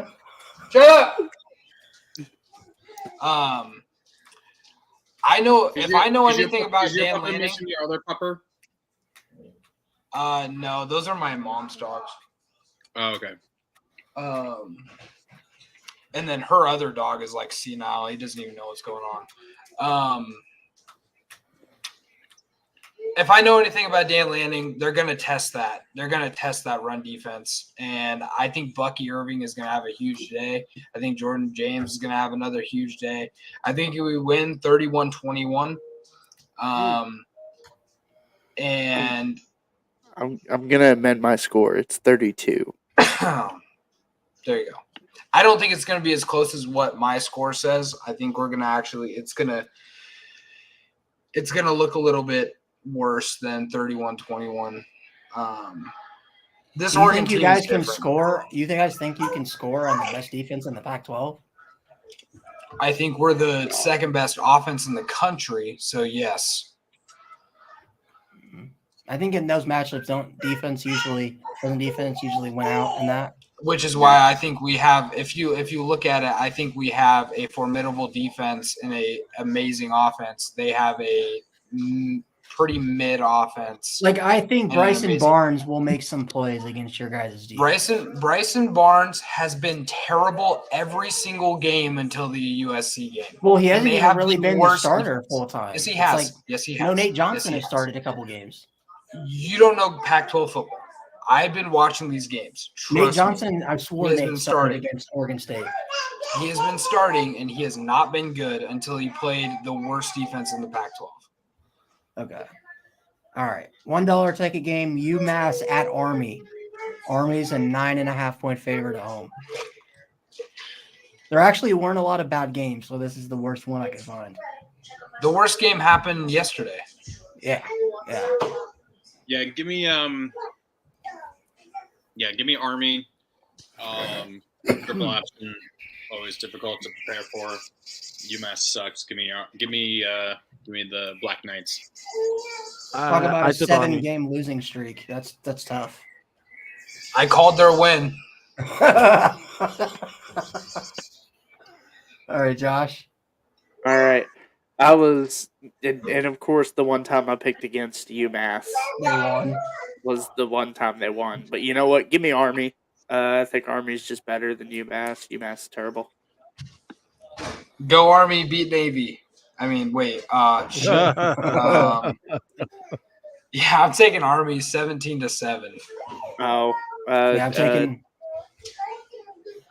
up! I know if I know anything about Dan Lanning. Missing your other pupper? No, those are my mom's dogs. Oh, okay. And then her other dog is like senile. He doesn't even know what's going on. If I know anything about Dan Lanning, they're going to test that. They're going to test that run defense. And I think Bucky Irving is going to have a huge day. I think Jordan James is going to have another huge day. I think we win 31-21. And I'm gonna amend my score. It's 32. there you go. I don't think it's going to be as close as what my score says. I think we're going to actually – it's going to look a little bit worse than 31-21. This Do you Oregon think you team guys is can different. score? You guys think you can score on the best defense in the Pac-12? I think we're the second best offense in the country, so yes. I think in those matchups, doesn't defense usually win out in that? Which is why I think we have, if you look at it, I think we have a formidable defense and a amazing offense. They have a pretty mid offense. Like, I think And Bryson amazing. Barnes will make some plays against your guys' defense. Bryson Barnes has been terrible every single game until the USC game. Well, he hasn't they even have really the been the worst starter defense. full time. Yes, he It's has. like, Yes, he has. no, Nate Johnson Yes, has he started a couple games. You don't know Pac-12 football. I've been watching these games. Nate Trust Johnson, me. I swore He has Nate been started starting. against Oregon State. He has been starting, and he has not been good until he played the worst defense in the Pac-12. Okay. All right. $1 ticket game, UMass at Army. Army's a 9.5-point favorite at home. There actually weren't a lot of bad games, so this is the worst one I could find. The worst game happened yesterday. Yeah. Yeah, give me Army. Triple option, always difficult to prepare for. UMass sucks. Give me the Black Knights. Talk about I a took Army. 7-game losing streak. That's tough. I called their win. All right, Josh. All right. I was, and of course, the one time I picked against UMass They won. was the one time they won. But you know what? Give me Army. I think Army's just better than UMass. UMass is terrible. Go Army, beat Navy. I mean, wait. Shit. Yeah, I'm taking Army 17-7. Oh, Yeah, I'm taking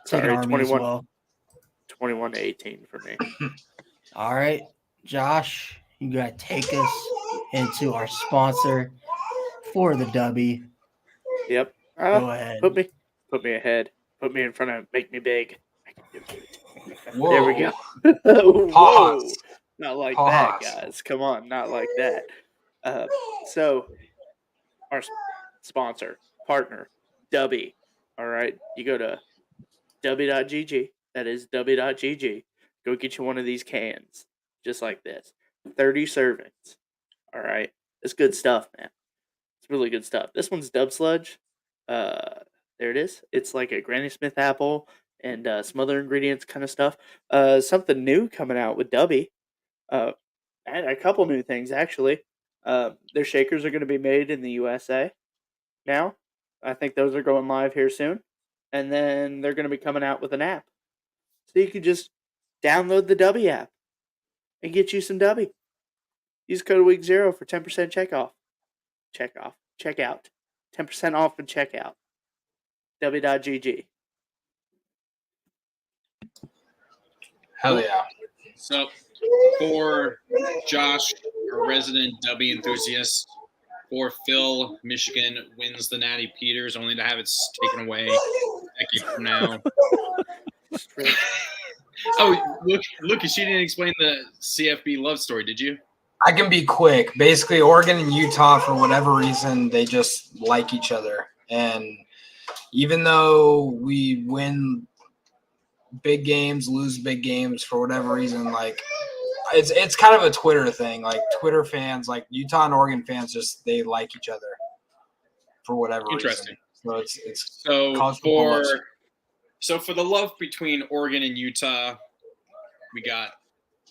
sorry, Army 21, as well. 21-18 for me. All right, Josh, you got to take us into our sponsor for the W. Yep. Go ahead. Put me ahead. Put me in front of. Make me big. I can do it. Whoa. There we go. Whoa. Pause. Not like Pause. that, guys. Come on, not like that. So our sponsor, partner, W. All right, you go to w.gg. That is w.gg. Go get you one of these cans, just like this. 30 servings. All right, it's good stuff, man. It's really good stuff. This one's Dub Sludge. There it is. It's like a Granny Smith apple and some other ingredients kind of stuff. Something new coming out with Dubby. And a couple new things actually. Their shakers are going to be made in the USA now. I think those are going live here soon. And then they're going to be coming out with an app. So you can just download the Dubby app and get you some Dubby. Use code WEEK0 for 10% checkout. 10% off and checkout. W.gg. Hell yeah. So, for Josh, a resident W enthusiast, for Phil, Michigan wins the Natty Peters, only to have it taken away a decade from now. Oh, Lucas, you didn't explain the CFB love story, did you? I can be quick. Basically, Oregon and Utah, for whatever reason, they just like each other. And even though we win big games, lose big games, for whatever reason, like it's kind of a Twitter thing. Like Twitter fans, like Utah and Oregon fans, just they like each other for whatever Interesting. reason. So it's so for the love between Oregon and Utah, we got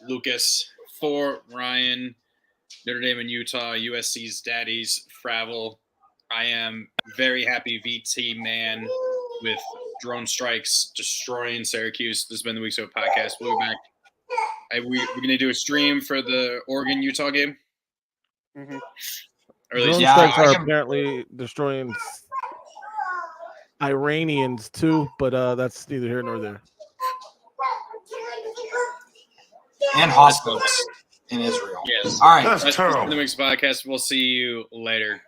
Lucas. For Ryan, Notre Dame and Utah, USC's daddies, Fravel. I am very happy VT man with drone strikes destroying Syracuse. This has been the Week So podcast. We'll be back. We're going to do a stream for the Oregon-Utah game. Mm-hmm. Drone strikes are apparently destroying Iranians too, but that's neither here nor there. And hospitals in Israel. Yes. All right. That's terrible. The Week's podcast. We'll see you later.